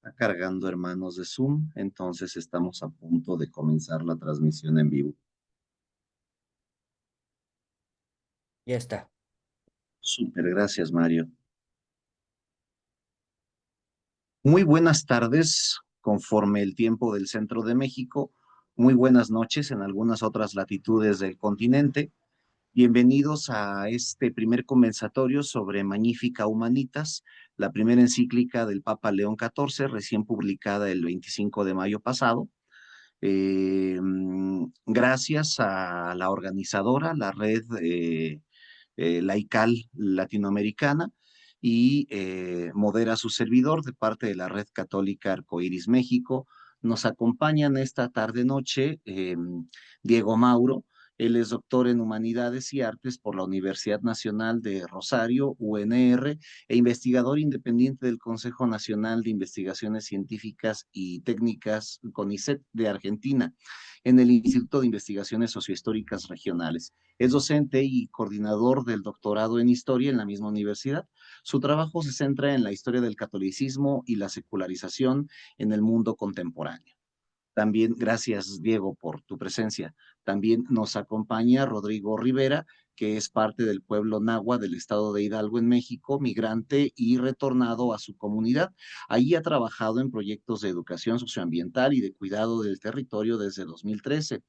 Está cargando hermanos de Zoom, entonces estamos a punto de comenzar la transmisión en vivo. Ya está. Súper, gracias, Mario. Muy buenas tardes, conforme el tiempo del centro de México. Muy buenas noches en algunas otras latitudes del continente. Bienvenidos a este primer conversatorio sobre Magnifica Humanitas, la primera encíclica del Papa León XIV, recién publicada el 25 de mayo pasado. Gracias a la organizadora, la red laical latinoamericana, y modera su servidor de parte de la Red Católica Arcoíris México. Nos acompañan esta tarde-noche Diego Mauro. Él es doctor en Humanidades y Artes por la Universidad Nacional de Rosario, UNR, e investigador independiente del Consejo Nacional de Investigaciones Científicas y Técnicas, CONICET, de Argentina, en el Instituto de Investigaciones Sociohistóricas Regionales. Es docente y coordinador del doctorado en Historia en la misma universidad. Su trabajo se centra en la historia del catolicismo y la secularización en el mundo contemporáneo. También, gracias Diego por tu presencia. También nos acompaña Rodrigo Rivera, que es parte del pueblo nahua del estado de Hidalgo en México, migrante y retornado a su comunidad. Allí ha trabajado en proyectos de educación socioambiental y de cuidado del territorio desde 2013.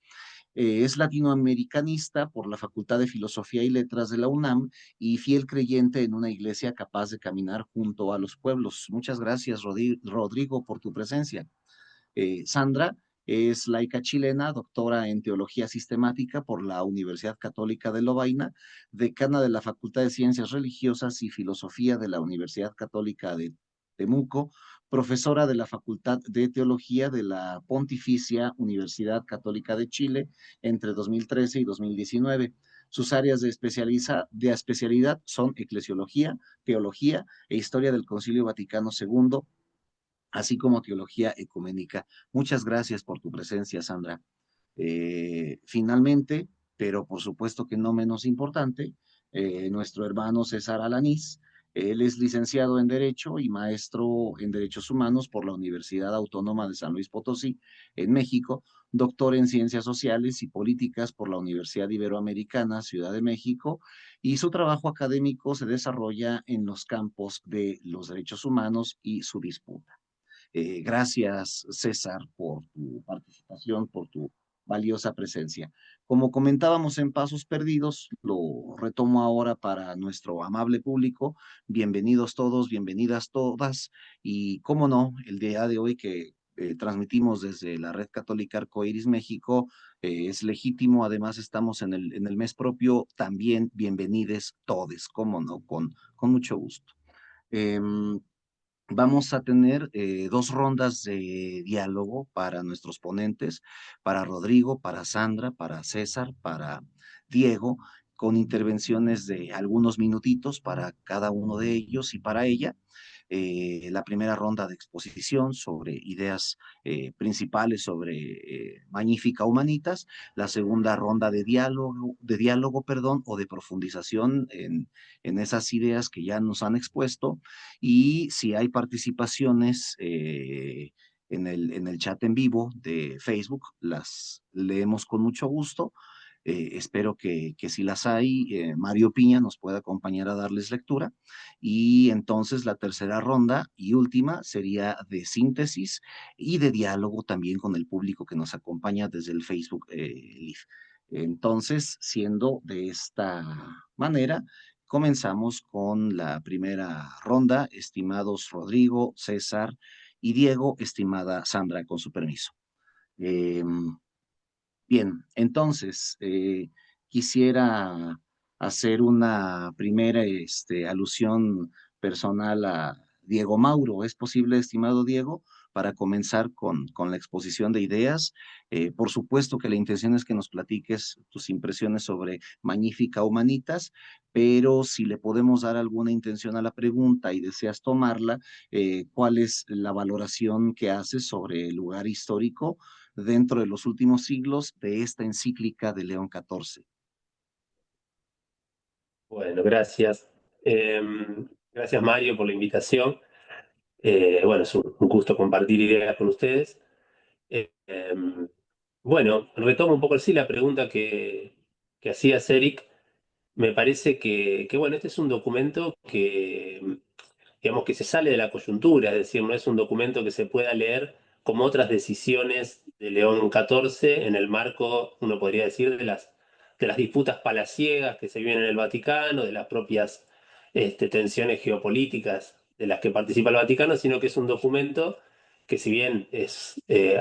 Es latinoamericanista por la Facultad de Filosofía y Letras de la UNAM y fiel creyente en una iglesia capaz de caminar junto a los pueblos. Muchas gracias, Rodrigo, por tu presencia. Sandra es laica chilena, doctora en Teología Sistemática por la Universidad Católica de Lovaina, decana de la Facultad de Ciencias Religiosas y Filosofía de la Universidad Católica de Temuco, profesora de la Facultad de Teología de la Pontificia Universidad Católica de Chile entre 2013 y 2019. Sus áreas de especialidad son eclesiología, teología e historia del Concilio Vaticano II, así como teología ecuménica. Muchas gracias por tu presencia, Sandra. Finalmente, pero por supuesto que no menos importante, nuestro hermano César Alanís. Él es licenciado en Derecho y maestro en Derechos Humanos por la Universidad Autónoma de San Luis Potosí, en México, doctor en Ciencias Sociales y Políticas por la Universidad Iberoamericana, Ciudad de México, y su trabajo académico se desarrolla en los campos de los derechos humanos y su disputa. Gracias, César, por tu participación, por tu valiosa presencia. Como comentábamos en Pasos Perdidos, lo retomo ahora para nuestro amable público. Bienvenidos todos, bienvenidas todas. Y cómo no, el día de hoy que transmitimos desde la Red Católica Arcoíris México, es legítimo. Además, estamos en el mes propio. También bienvenides todes, cómo no, con mucho gusto. Vamos a tener dos rondas de diálogo para nuestros ponentes, para Rodrigo, para Sandra, para César, para Diego, con intervenciones de algunos minutitos para cada uno de ellos y para ella. La primera ronda de exposición sobre ideas principales sobre Magnífica Humanitas, la segunda ronda de diálogo, o de profundización en esas ideas que ya nos han expuesto, y si hay participaciones en el chat en vivo de Facebook, las leemos con mucho gusto. Espero que si las hay, Mario Piña nos pueda acompañar a darles lectura. Y entonces la tercera ronda y última sería de síntesis y de diálogo también con el público que nos acompaña desde el Facebook Live. Entonces, siendo de esta manera, comenzamos con la primera ronda, estimados Rodrigo, César y Diego, estimada Sandra, con su permiso. Bien, entonces quisiera hacer una primera alusión personal a Diego Mauro. ¿Es posible, estimado Diego, para comenzar con la exposición de ideas? Por supuesto que la intención es que nos platiques tus impresiones sobre Magnífica Humanitas, pero si le podemos dar alguna intención a la pregunta y deseas tomarla, ¿cuál es la valoración que haces sobre el lugar histórico dentro de los últimos siglos de esta encíclica de León XIV? Bueno, gracias. Gracias Mario por la invitación. Bueno, es un gusto compartir ideas con ustedes. Em, bueno, retomo un poco sí la pregunta que hacías, Eric. Me parece que, bueno, este es un documento que, digamos, que se sale de la coyuntura, es decir, no es un documento que se pueda leer como otras decisiones de León XIV en el marco, uno podría decir, de las disputas palaciegas que se viven en el Vaticano, de las propias tensiones geopolíticas de las que participa el Vaticano, sino que es un documento que si bien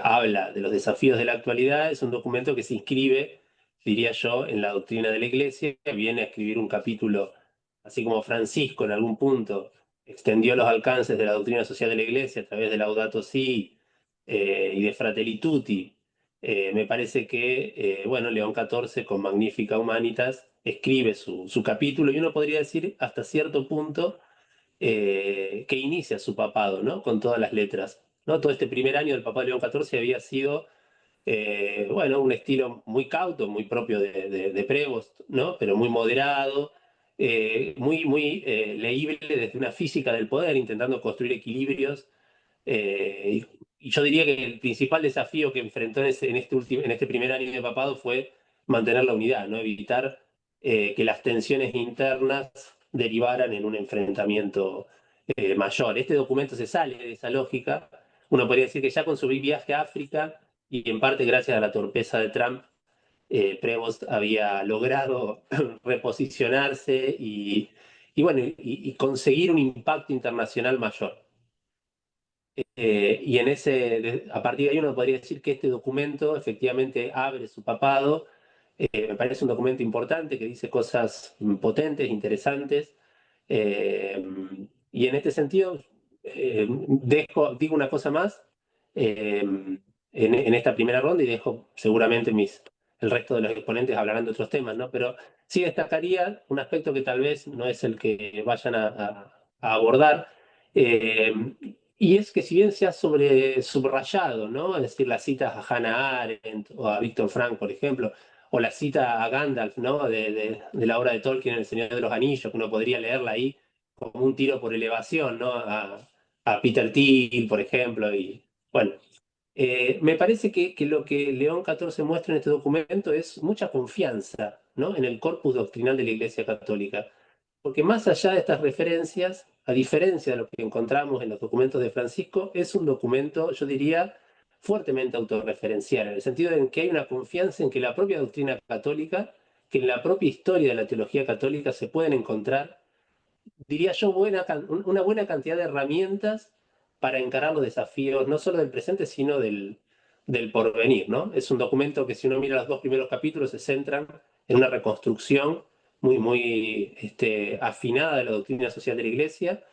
habla de los desafíos de la actualidad, es un documento que se inscribe, diría yo, en la doctrina de la Iglesia, viene a escribir un capítulo, así como Francisco en algún punto extendió los alcances de la doctrina social de la Iglesia a través de Laudato Si y de Fratelli Tutti. Me parece que, bueno, León XIV con Magnifica Humanitas escribe su capítulo y uno podría decir hasta cierto punto que inicia su papado, ¿no? Con todas las letras, ¿no? Todo este primer año del papado de León XIV había sido bueno, un estilo muy cauto, muy propio de Prevost, ¿no? Pero muy moderado, muy leíble desde una física del poder, intentando construir equilibrios. Y yo diría que el principal desafío que enfrentó en este primer año de papado fue mantener la unidad, ¿no? Evitar que las tensiones internas derivaran en un enfrentamiento mayor. Este documento se sale de esa lógica. Uno podría decir que ya con su viaje a África y en parte gracias a la torpeza de Trump, Prevost había logrado reposicionarse y bueno, y conseguir un impacto internacional mayor. A partir de ahí uno podría decir que este documento efectivamente abre su papado. Me parece un documento importante que dice cosas potentes, interesantes. Eh, y en este sentido, digo una cosa más en esta primera ronda y dejo seguramente el resto de los exponentes hablarán de otros temas, ¿no? Pero sí destacaría un aspecto que tal vez no es el que vayan a abordar, eh, y es que si bien se ha subrayado, ¿no? Es decir, las citas a Hannah Arendt o a Víctor Frank, por ejemplo, o la cita a Gandalf, ¿no? De la obra de Tolkien, El Señor de los Anillos, que uno podría leerla ahí como un tiro por elevación, ¿no? A Peter Thiel, por ejemplo, y bueno. Me parece que lo que León XIV muestra en este documento es mucha confianza, ¿no? En el corpus doctrinal de la Iglesia Católica. Porque más allá de estas referencias, a diferencia de lo que encontramos en los documentos de Francisco, es un documento, yo diría, fuertemente autorreferencial, en el sentido en que hay una confianza en que la propia doctrina católica, que en la propia historia de la teología católica se pueden encontrar, diría yo, una buena cantidad de herramientas para encarar los desafíos, no solo del presente, sino del porvenir, ¿no? Es un documento que si uno mira los dos primeros capítulos se centran en una reconstrucción muy afinada de la doctrina social de la Iglesia,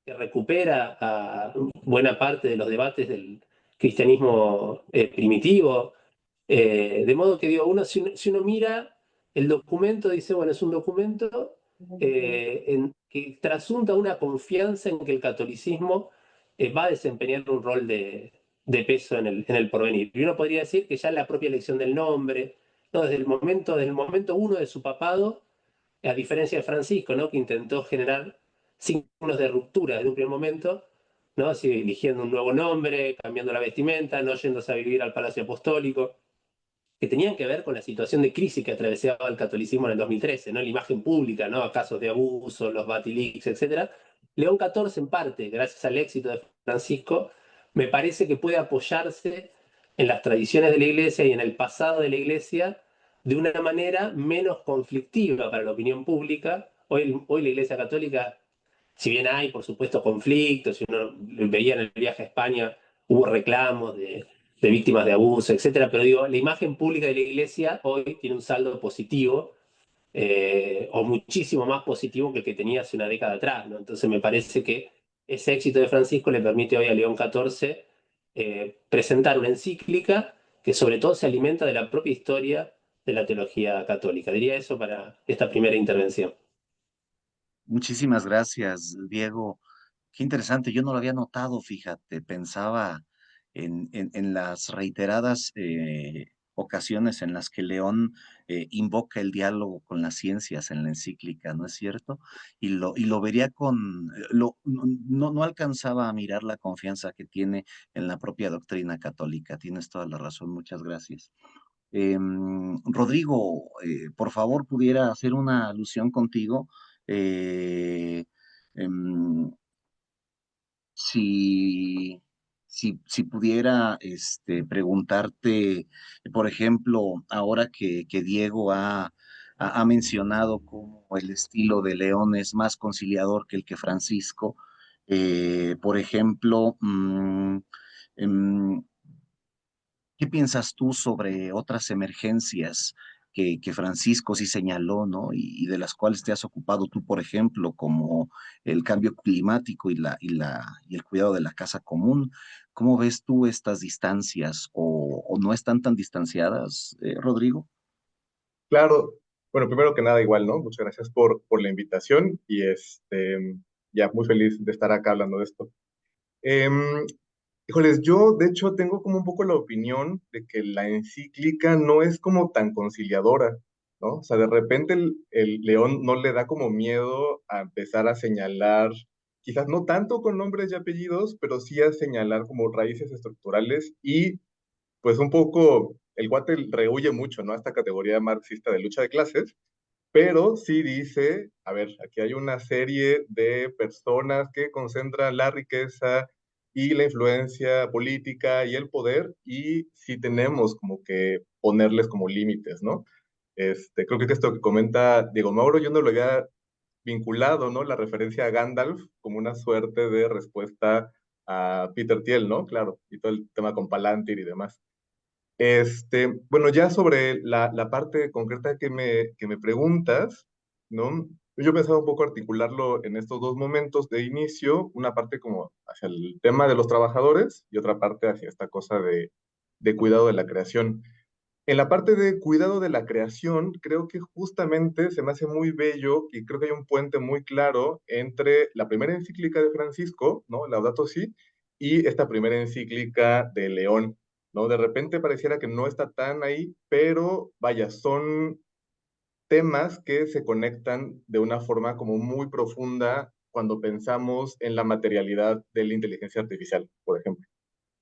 que recupera a buena parte de los debates del cristianismo primitivo, de modo que digo, si uno mira el documento, dice, bueno, es un documento que trasunta una confianza en que el catolicismo va a desempeñar un rol de peso en el porvenir. Y uno podría decir que ya en la propia elección del nombre, ¿no? Desde el momento uno de su papado, a diferencia de Francisco, ¿no? Que intentó generar signos de ruptura desde un primer momento, ¿no? Así, eligiendo un nuevo nombre, cambiando la vestimenta, no yéndose a vivir al Palacio Apostólico, que tenían que ver con la situación de crisis que atravesaba el catolicismo en el 2013, ¿no? La imagen pública, ¿no? A casos de abuso, los Batilix, etcétera. León XIV, en parte, gracias al éxito de Francisco, me parece que puede apoyarse en las tradiciones de la Iglesia y en el pasado de la Iglesia de una manera menos conflictiva para la opinión pública. Hoy la Iglesia Católica, si bien hay, por supuesto, conflictos, si uno veía en el viaje a España, hubo reclamos de víctimas de abuso, etcétera, pero digo, la imagen pública de la Iglesia hoy tiene un saldo positivo, o muchísimo más positivo que el que tenía hace una década atrás, ¿no? Entonces me parece que ese éxito de Francisco le permite hoy a León XIV presentar una encíclica que sobre todo se alimenta de la propia historia de la teología católica. Diría eso para esta primera intervención. Muchísimas gracias, Diego. Qué interesante, yo no lo había notado, fíjate, pensaba en las reiteradas ocasiones en las que León invoca el diálogo con las ciencias en la encíclica, ¿no es cierto? Y lo vería no alcanzaba a mirar la confianza que tiene en la propia doctrina católica. Tienes toda la razón, muchas gracias. Rodrigo, por favor, pudiera hacer una alusión contigo. Eh, em, si, si pudiera preguntarte, por ejemplo, ahora que Diego ha mencionado cómo el estilo de León es más conciliador que el que Francisco, por ejemplo, em, ¿qué piensas tú sobre otras emergencias que Francisco sí señaló, ¿no? Y de las cuales te has ocupado tú, por ejemplo, como el cambio climático y el cuidado de la casa común? ¿Cómo ves tú estas distancias o no están tan distanciadas, Rodrigo? Claro, bueno, primero que nada, igual, ¿no? Muchas gracias por la invitación y ya muy feliz de estar acá hablando de esto. Em, Híjoles, yo de hecho tengo como un poco la opinión de que la encíclica no es como tan conciliadora, ¿no? O sea, de repente el León no le da como miedo a empezar a señalar, quizás no tanto con nombres y apellidos, pero sí a señalar como raíces estructurales y pues un poco el guate rehuye mucho, ¿no? A esta categoría marxista de lucha de clases, pero sí dice, a ver, aquí hay una serie de personas que concentran la riqueza y la influencia política y el poder, y sí tenemos como que ponerles como límites, ¿no? Creo que esto que comenta Diego Mauro, yo no lo había vinculado, ¿no? La referencia a Gandalf como una suerte de respuesta a Peter Thiel, ¿no? Claro, y todo el tema con Palantir y demás. Bueno, ya sobre la parte concreta que me preguntas, ¿no? Yo pensaba un poco articularlo en estos dos momentos de inicio, una parte como hacia el tema de los trabajadores y otra parte hacia esta cosa de cuidado de la creación. En la parte de cuidado de la creación, creo que justamente se me hace muy bello y creo que hay un puente muy claro entre la primera encíclica de Francisco, ¿no? Laudato Si, y esta primera encíclica de León, ¿no? De repente pareciera que no está tan ahí, pero vaya, son temas que se conectan de una forma como muy profunda cuando pensamos en la materialidad de la inteligencia artificial, por ejemplo.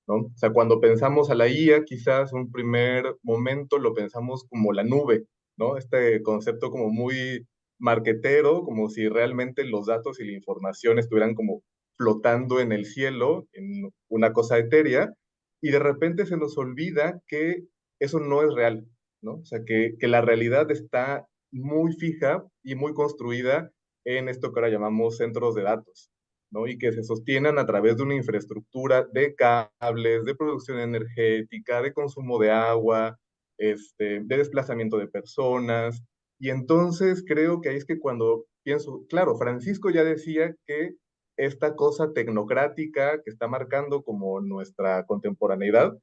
¿No? O sea, cuando pensamos a la IA, quizás un primer momento lo pensamos como la nube, ¿no? Este concepto como muy marquetero, como si realmente los datos y la información estuvieran como flotando en el cielo, en una cosa etérea, y de repente se nos olvida que eso no es real, ¿no? O sea, que la realidad está muy fija y muy construida en esto que ahora llamamos centros de datos. ¿No? Y que se sostienen a través de una infraestructura de cables, de producción energética, de consumo de agua, de desplazamiento de personas. Y entonces creo que ahí es que cuando pienso, claro, Francisco ya decía que esta cosa tecnocrática que está marcando como nuestra contemporaneidad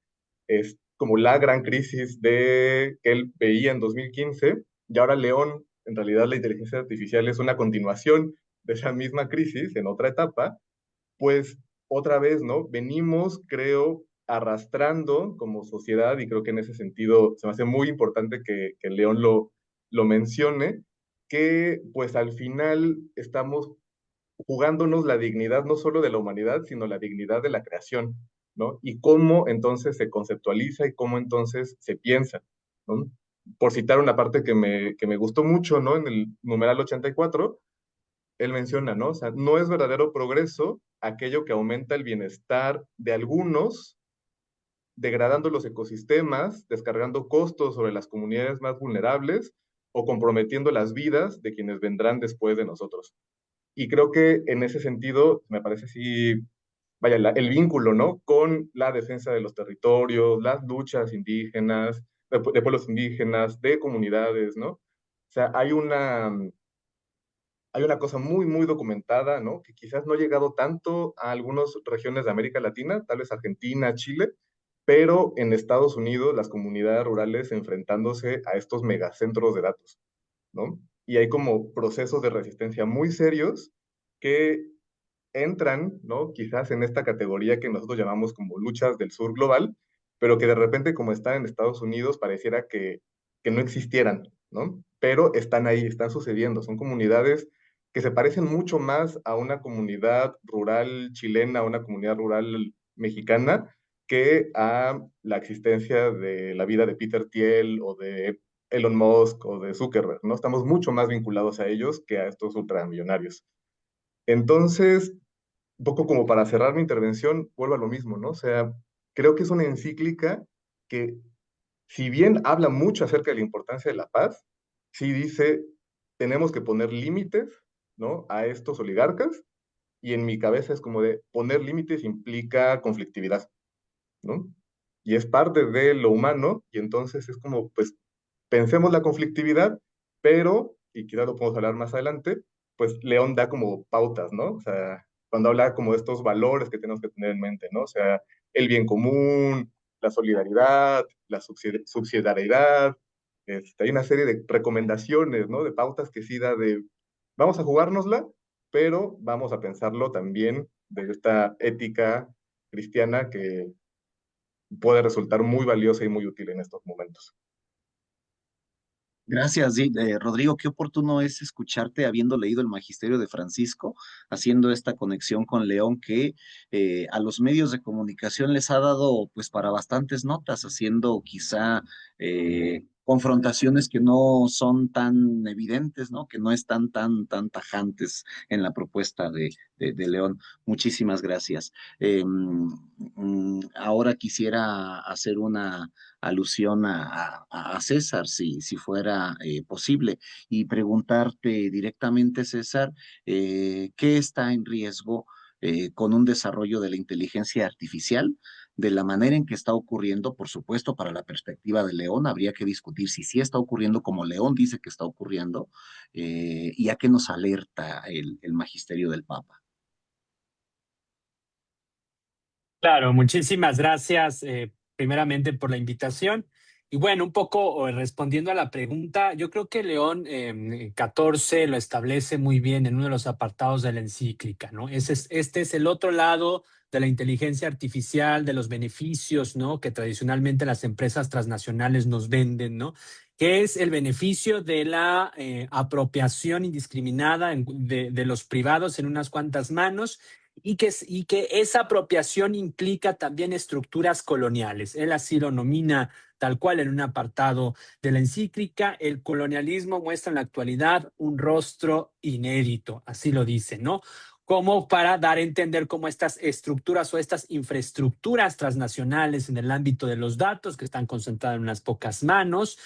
es como la gran crisis que él veía en 2015, y ahora León, en realidad la inteligencia artificial es una continuación de esa misma crisis en otra etapa, pues otra vez, ¿no? Venimos, creo, arrastrando como sociedad, y creo que en ese sentido se me hace muy importante que León lo mencione, que pues al final estamos jugándonos la dignidad no solo de la humanidad, sino la dignidad de la creación, ¿no? Y cómo entonces se conceptualiza y cómo entonces se piensa, ¿no? Por citar una parte que me gustó mucho, ¿no? En el numeral 84, él menciona, ¿no? O sea, no es verdadero progreso aquello que aumenta el bienestar de algunos, degradando los ecosistemas, descargando costos sobre las comunidades más vulnerables o comprometiendo las vidas de quienes vendrán después de nosotros. Y creo que en ese sentido, me parece sí, vaya, el vínculo, ¿no? Con la defensa de los territorios, las luchas indígenas, de pueblos indígenas, de comunidades, ¿no? O sea, hay una cosa muy, muy documentada, ¿no? Que quizás no ha llegado tanto a algunas regiones de América Latina, tal vez Argentina, Chile, pero en Estados Unidos las comunidades rurales enfrentándose a estos megacentros de datos, ¿no? Y hay como procesos de resistencia muy serios que entran, ¿no? Quizás en esta categoría que nosotros llamamos como luchas del sur global, pero que de repente como están en Estados Unidos pareciera que no existieran, ¿no? Pero están ahí, están sucediendo, son comunidades que se parecen mucho más a una comunidad rural chilena, a una comunidad rural mexicana, que a la existencia de la vida de Peter Thiel o de Elon Musk o de Zuckerberg, ¿no? Estamos mucho más vinculados a ellos que a estos ultramillonarios. Entonces, un poco como para cerrar mi intervención, vuelvo a lo mismo, ¿no? O sea, creo que es una encíclica que, si bien habla mucho acerca de la importancia de la paz, sí dice, tenemos que poner límites, ¿no? A estos oligarcas, y en mi cabeza es como de poner límites implica conflictividad, ¿no? Y es parte de lo humano, y entonces es como, pues, pensemos la conflictividad, pero, y quizás lo podemos hablar más adelante, pues León da como pautas, ¿no? O sea, cuando habla como de estos valores que tenemos que tener en mente, ¿no? O sea, el bien común, la solidaridad, la subsidiariedad, hay una serie de recomendaciones, ¿no? De pautas que sí da de, vamos a jugárnosla, pero vamos a pensarlo también de esta ética cristiana que puede resultar muy valiosa y muy útil en estos momentos. Gracias, Rodrigo. Qué oportuno es escucharte habiendo leído el Magisterio de Francisco, haciendo esta conexión con León que a los medios de comunicación les ha dado pues para bastantes notas, haciendo quizá confrontaciones que no son tan evidentes, ¿no? Que no están tan tajantes en la propuesta de León. Muchísimas gracias. Ahora quisiera hacer una alusión a César, si fuera posible, y preguntarte directamente, César, ¿qué está en riesgo con un desarrollo de la inteligencia artificial? De la manera en que está ocurriendo, por supuesto, para la perspectiva de León, habría que discutir si sí está ocurriendo como León dice que está ocurriendo, y a qué nos alerta el magisterio del Papa. Claro, muchísimas gracias primeramente por la invitación. Y bueno, un poco respondiendo a la pregunta, yo creo que León 14 lo establece muy bien en uno de los apartados de la encíclica, ¿no? Este es el otro lado de la inteligencia artificial, de los beneficios, ¿no? Que tradicionalmente las empresas transnacionales nos venden, ¿no? Que es el beneficio de la apropiación indiscriminada de los privados en unas cuantas manos y que esa apropiación implica también estructuras coloniales. Él así lo nomina tal cual en un apartado de la encíclica. El colonialismo muestra en la actualidad un rostro inédito, así lo dice, ¿no? Como para dar a entender cómo estas estructuras o estas infraestructuras transnacionales en el ámbito de los datos, que están concentradas en unas pocas manos,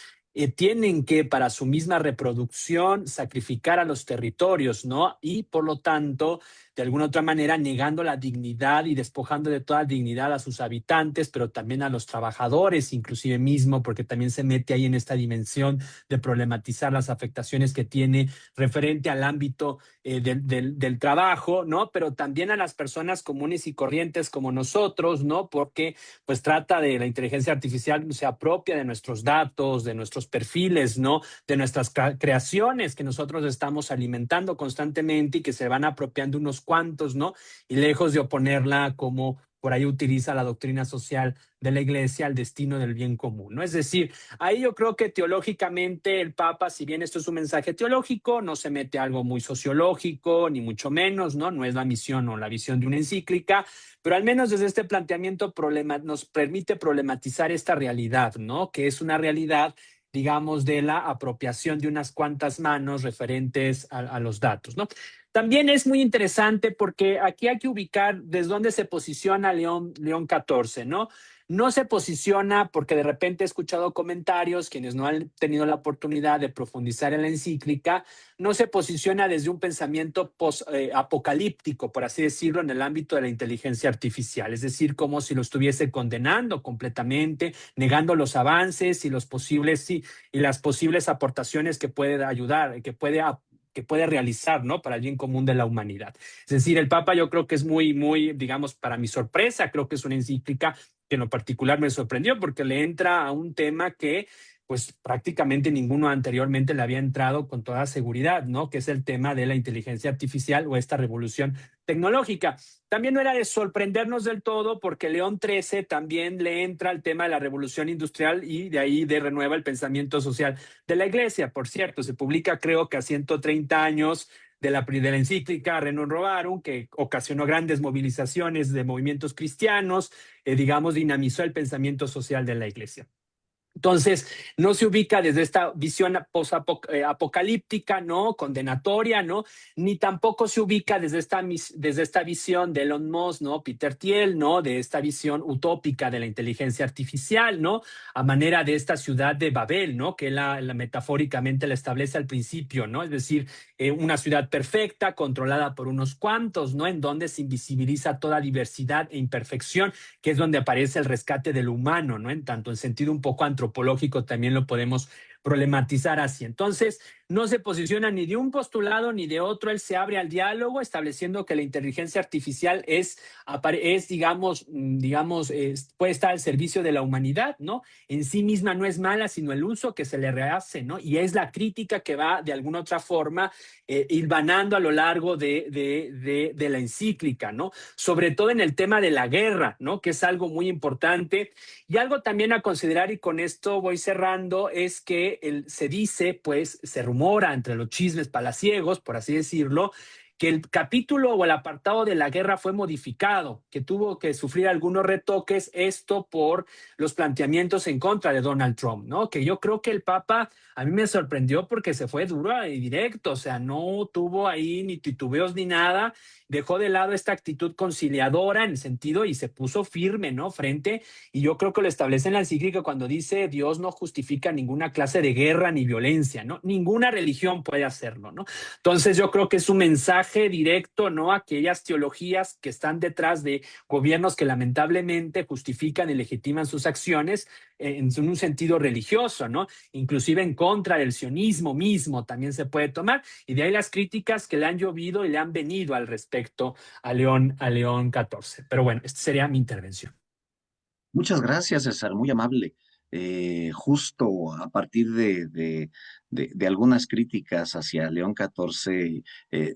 tienen que, para su misma reproducción, sacrificar a los territorios, ¿no? Y por lo tanto, de alguna otra manera, negando la dignidad y despojando de toda dignidad a sus habitantes, pero también a los trabajadores, inclusive mismo, porque también se mete ahí en esta dimensión de problematizar las afectaciones que tiene referente al ámbito del trabajo, ¿no? Pero también a las personas comunes y corrientes como nosotros, ¿no? Porque pues trata de la inteligencia artificial, se apropia de nuestros datos, de nuestros perfiles, ¿no? De nuestras creaciones que nosotros estamos alimentando constantemente y que se van apropiando unos cuantos, ¿no? Y lejos de oponerla como por ahí utiliza la doctrina social de la Iglesia al destino del bien común, ¿no? Es decir, ahí yo creo que teológicamente el Papa, si bien esto es un mensaje teológico, no se mete a algo muy sociológico, ni mucho menos, ¿no? No es la misión o la visión de una encíclica, pero al menos desde este planteamiento nos permite problematizar esta realidad, ¿no? Que es una realidad, digamos, de la apropiación de unas cuantas manos referentes a los datos, ¿no? También es muy interesante porque aquí hay que ubicar desde dónde se posiciona León 14, ¿no? No se posiciona porque de repente he escuchado comentarios, quienes no han tenido la oportunidad de profundizar en la encíclica, no se posiciona desde un pensamiento apocalíptico, por así decirlo, en el ámbito de la inteligencia artificial, es decir, como si lo estuviese condenando completamente, negando los avances y las posibles aportaciones que puede ayudar, que puede realizar, ¿no? Para el bien común de la humanidad. Es decir, el Papa yo creo que es muy, digamos, para mi sorpresa, creo que es una encíclica que en lo particular me sorprendió porque le entra a un tema que pues prácticamente ninguno anteriormente le había entrado con toda seguridad, ¿no? Que es el tema de la inteligencia artificial o esta revolución tecnológica. También no era de sorprendernos del todo porque León XIII también le entra al tema de la revolución industrial y de ahí de renueva el pensamiento social de la Iglesia. Por cierto, se publica creo que a 130 años de la encíclica Rerum Novarum, que ocasionó grandes movilizaciones de movimientos cristianos, digamos, dinamizó el pensamiento social de la Iglesia. Entonces, no se ubica desde esta visión apocalíptica, ¿no? Condenatoria, ¿no? Ni tampoco se ubica desde esta visión de Elon Musk, ¿no? Peter Thiel, ¿no? De esta visión utópica de la inteligencia artificial, ¿no? A manera de esta ciudad de Babel, ¿no? Que metafóricamente la establece al principio, ¿no? Es decir, una ciudad perfecta, controlada por unos cuantos, ¿no? En donde se invisibiliza toda diversidad e imperfección, que es donde aparece el rescate del humano, ¿no? En tanto, en sentido un poco antropológico también lo podemos problematizar así. Entonces, no se posiciona ni de un postulado ni de otro, él se abre al diálogo, estableciendo que la inteligencia artificial digamos, puede estar al servicio de la humanidad, ¿no? En sí misma no es mala, sino el uso que se le rehace, ¿no? Y es la crítica que va de alguna otra forma hilvanando a lo largo de la encíclica, ¿no? Sobre todo en el tema de la guerra, ¿no? Que es algo muy importante. Y algo también a considerar, y con esto voy cerrando, es que se dice, pues, se rumora entre los chismes palaciegos, por así decirlo, que el capítulo o el apartado de la guerra fue modificado, que tuvo que sufrir algunos retoques, esto por los planteamientos en contra de Donald Trump, ¿no? Que yo creo que el Papa a mí me sorprendió porque se fue duro y directo, o sea, no tuvo ahí ni titubeos ni nada, dejó de lado esta actitud conciliadora en el sentido y se puso firme, ¿no? Frente, y yo creo que lo establece en la encíclica cuando dice Dios no justifica ninguna clase de guerra ni violencia, ¿no? Ninguna religión puede hacerlo, ¿no? Entonces yo creo que es un mensaje directo, ¿no? A aquellas teologías que están detrás de gobiernos que lamentablemente justifican y legitiman sus acciones en un sentido religioso, ¿no? Inclusive en contra del sionismo mismo también se puede tomar, y de ahí las críticas que le han llovido y le han venido al respecto a León XIV. Pero bueno, esta sería mi intervención. Muchas gracias, César, muy amable. Justo a partir de algunas críticas hacia León XIV,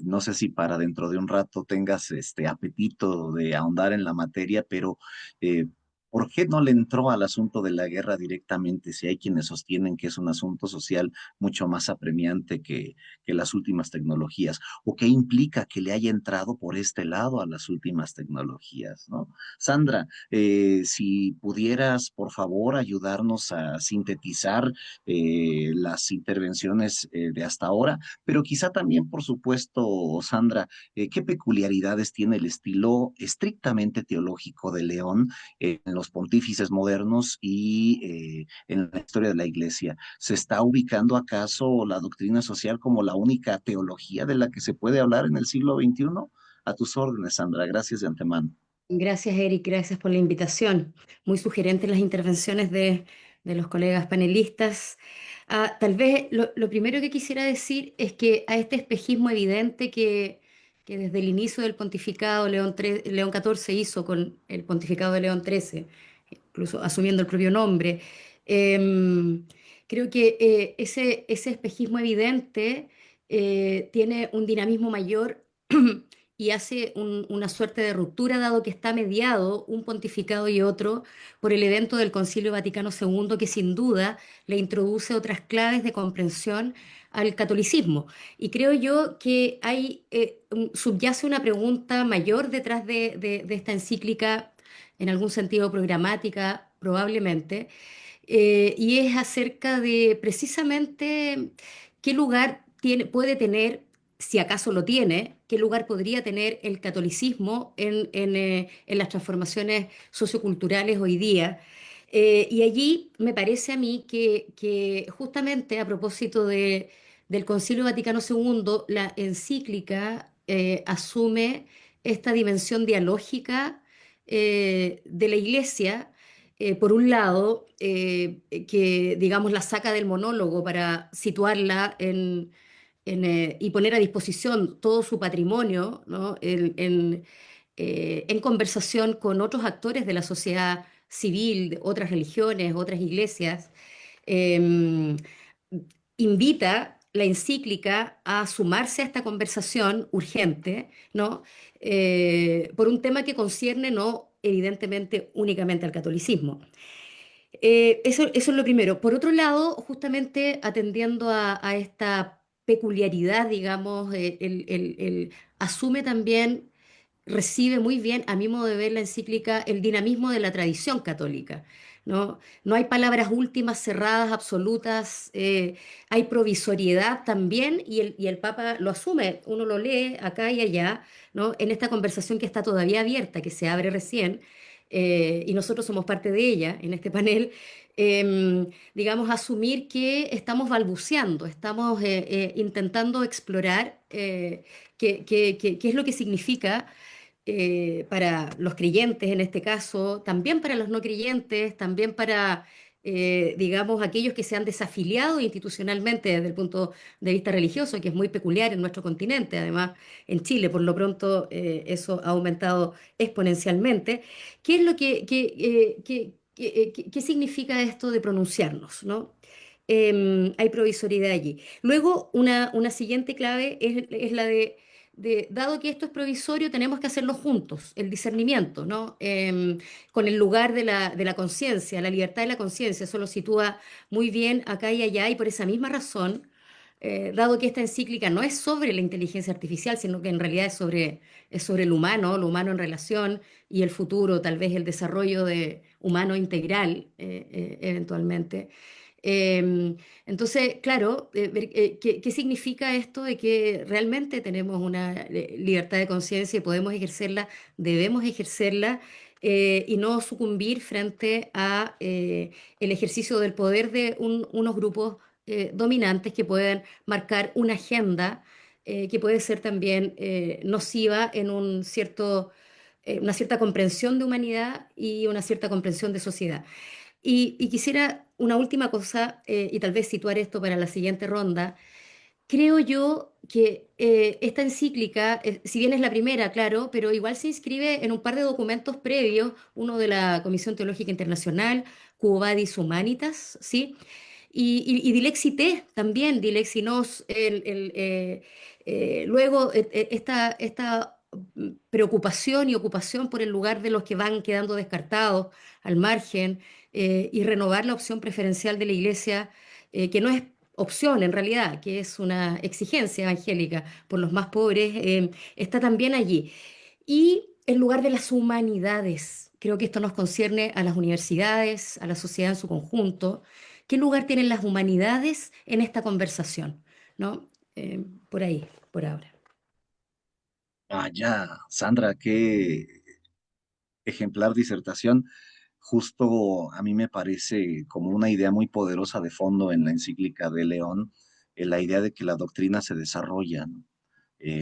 no sé si para dentro de un rato tengas este apetito de ahondar en la materia, pero ¿por qué no le entró al asunto de la guerra directamente si hay quienes sostienen que es un asunto social mucho más apremiante que las últimas tecnologías? ¿O qué implica que le haya entrado por este lado a las últimas tecnologías, ¿no? Sandra, si pudieras, por favor, ayudarnos a sintetizar las intervenciones de hasta ahora, pero quizá también, por supuesto, Sandra, ¿qué peculiaridades tiene el estilo estrictamente teológico de León en los pontífices modernos y en la historia de la Iglesia? ¿Se está ubicando acaso la doctrina social como la única teología de la que se puede hablar en el siglo XXI? A tus órdenes, Sandra. Gracias de antemano. Gracias, Eric, gracias por la invitación. Muy sugerentes las intervenciones de los colegas panelistas. Tal vez lo primero que quisiera decir es que a este espejismo evidente que desde el inicio del pontificado León XIV hizo con el pontificado de León XIII, incluso asumiendo el propio nombre, creo que ese espejismo evidente tiene un dinamismo mayor y hace una suerte de ruptura, dado que está mediado un pontificado y otro por el evento del Concilio Vaticano II, que sin duda le introduce otras claves de comprensión al catolicismo. Y creo yo que subyace una pregunta mayor detrás de esta encíclica, en algún sentido programática, probablemente, y es acerca de precisamente qué lugar puede tener, si acaso lo tiene, qué lugar podría tener el catolicismo en las transformaciones socioculturales hoy día. Y allí me parece a mí que justamente a propósito del Concilio Vaticano II, la encíclica asume esta dimensión dialógica de la Iglesia, por un lado, que digamos la saca del monólogo para situarla y poner a disposición todo su patrimonio, ¿no? En conversación con otros actores de la sociedad civil, de otras religiones, otras iglesias, eh, invita la encíclica a sumarse a esta conversación urgente, ¿no? Por un tema que concierne no evidentemente únicamente al catolicismo. Eso es lo primero. Por otro lado, justamente atendiendo a esta peculiaridad, digamos, asume también, recibe muy bien, a mi modo de ver, la encíclica, el dinamismo de la tradición católica, ¿no? No hay palabras últimas, cerradas, absolutas, hay provisoriedad también y el Papa lo asume, uno lo lee acá y allá, ¿no? En esta conversación que está todavía abierta, que se abre recién, y nosotros somos parte de ella en este panel, digamos, asumir que estamos balbuceando, estamos intentando explorar qué es lo que significa para los creyentes en este caso, también para los no creyentes, también para, digamos, aquellos que se han desafiliado institucionalmente desde el punto de vista religioso, que es muy peculiar en nuestro continente. Además, en Chile, por lo pronto, eso ha aumentado exponencialmente. ¿Qué es lo qué significa esto de pronunciarnos, ¿no? Hay provisoriedad allí. Luego, una siguiente clave es la dado que esto es provisorio, tenemos que hacerlo juntos, el discernimiento, ¿no? Con el lugar de la conciencia, la libertad de la conciencia, eso lo sitúa muy bien acá y allá, y por esa misma razón, dado que esta encíclica no es sobre la inteligencia artificial, sino que en realidad es sobre el humano, lo humano en relación y el futuro, tal vez el desarrollo de humano integral, eventualmente. Entonces, claro, ¿qué significa esto de que realmente tenemos una libertad de conciencia y podemos ejercerla, debemos ejercerla y no sucumbir frente a el ejercicio del poder de unos grupos dominantes que pueden marcar una agenda que puede ser también nociva en una cierta comprensión de humanidad y una cierta comprensión de sociedad? Y quisiera una última cosa, y tal vez situar esto para la siguiente ronda. Creo yo que esta encíclica, si bien es la primera, claro, pero igual se inscribe en un par de documentos previos, uno de la Comisión Teológica Internacional, Quo Vadis Humanitas, ¿sí? Y Dilexi Te también, Dilexi Nos, luego esta preocupación y ocupación por el lugar de los que van quedando descartados al margen y renovar la opción preferencial de la Iglesia, que no es opción en realidad, que es una exigencia evangélica por los más pobres, está también allí. Y el lugar de las humanidades. Creo que esto nos concierne a las universidades, a la sociedad en su conjunto. ¿Qué lugar tienen las humanidades en esta conversación? ¿No? Por ahí, por ahora. Ah, ya, Sandra, qué ejemplar disertación. Justo a mí me parece como una idea muy poderosa de fondo en la encíclica de León, la idea de que la doctrina se desarrolla, ¿no?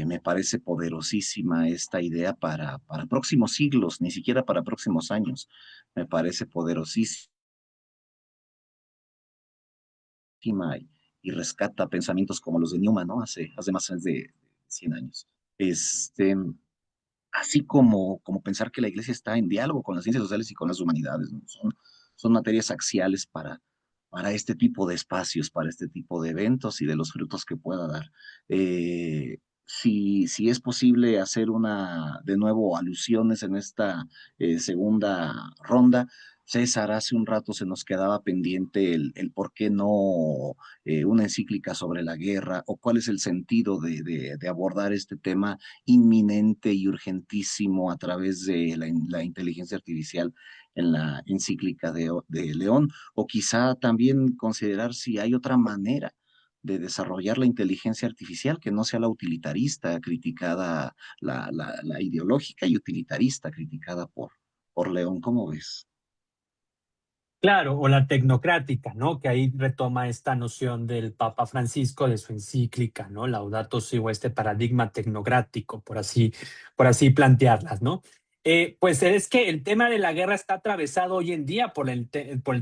Me parece poderosísima esta idea para próximos siglos, ni siquiera para próximos años. Me parece poderosísima y rescata pensamientos como los de Newman, ¿no? Hace más de 100 años. Este, así como pensar que la iglesia está en diálogo con las ciencias sociales y con las humanidades, ¿no? Son materias axiales para este tipo de espacios, para este tipo de eventos y de los frutos que pueda dar. Si es posible hacer de nuevo, alusiones en esta segunda ronda. César, hace un rato se nos quedaba pendiente el por qué no una encíclica sobre la guerra o cuál es el sentido de abordar este tema inminente y urgentísimo a través de la inteligencia artificial en la encíclica de León, o quizá también considerar si hay otra manera de desarrollar la inteligencia artificial que no sea la utilitarista criticada, la ideológica y utilitarista criticada por León. ¿Cómo ves? Claro, o la tecnocrática, ¿no? Que ahí retoma esta noción del Papa Francisco de su encíclica, ¿no? Laudato Si, o este paradigma tecnocrático, por así plantearlas, ¿no? Pues es que el tema de la guerra está atravesado hoy en día por el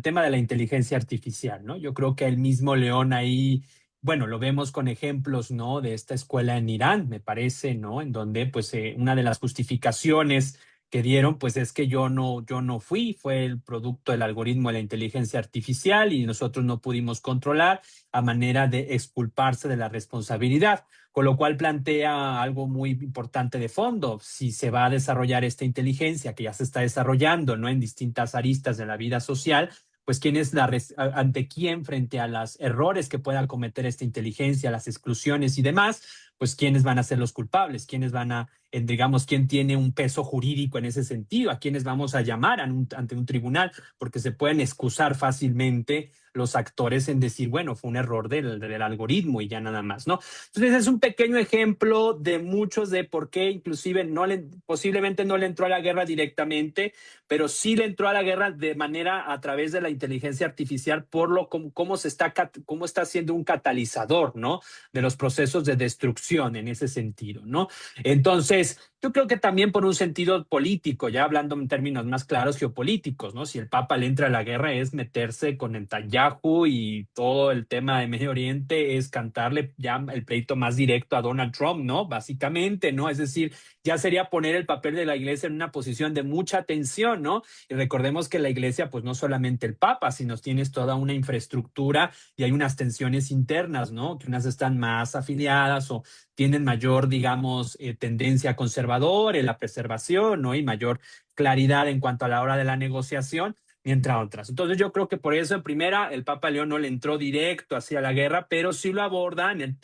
tema de la inteligencia artificial, ¿no? Yo creo que el mismo León ahí, bueno, lo vemos con ejemplos, ¿no? De esta escuela en Irán, me parece, ¿no? En donde, pues, una de las justificaciones que dieron, pues es que yo no fue el producto del algoritmo de la inteligencia artificial y nosotros no pudimos controlar a manera de exculparse de la responsabilidad, con lo cual plantea algo muy importante de fondo. Si se va a desarrollar esta inteligencia que ya se está desarrollando, ¿no?, en distintas aristas de la vida social, pues quién es ante quién frente a los errores que pueda cometer esta inteligencia, las exclusiones y demás, pues quiénes van a ser los culpables, quiénes van a, digamos, quién tiene un peso jurídico en ese sentido, a quiénes vamos a llamar ante un tribunal, porque se pueden excusar fácilmente los actores en decir, bueno, fue un error del algoritmo y ya nada más, ¿no? Entonces es un pequeño ejemplo de muchos de por qué inclusive posiblemente no le entró a la guerra directamente, pero sí le entró a la guerra de manera a través de la inteligencia artificial por cómo está siendo un catalizador, ¿no?, de los procesos de destrucción en ese sentido, ¿no? Entonces, yo creo que también por un sentido político, ya hablando en términos más claros geopolíticos, ¿no? Si el Papa le entra a la guerra es meterse con Netanyahu y todo el tema de Medio Oriente es cantarle ya el pleito más directo a Donald Trump, ¿no? Básicamente, ¿no? Es decir, ya sería poner el papel de la iglesia en una posición de mucha tensión, ¿no? Y recordemos que la iglesia, pues no solamente el Papa, sino tienes toda una infraestructura y hay unas tensiones internas, ¿no? Que unas están más afiliadas o tienen mayor, digamos, tendencia conservadora en la preservación, ¿no?, y mayor claridad en cuanto a la hora de la negociación, mientras otras. Entonces yo creo que por eso en primera el Papa León no le entró directo hacia la guerra, pero sí lo aborda en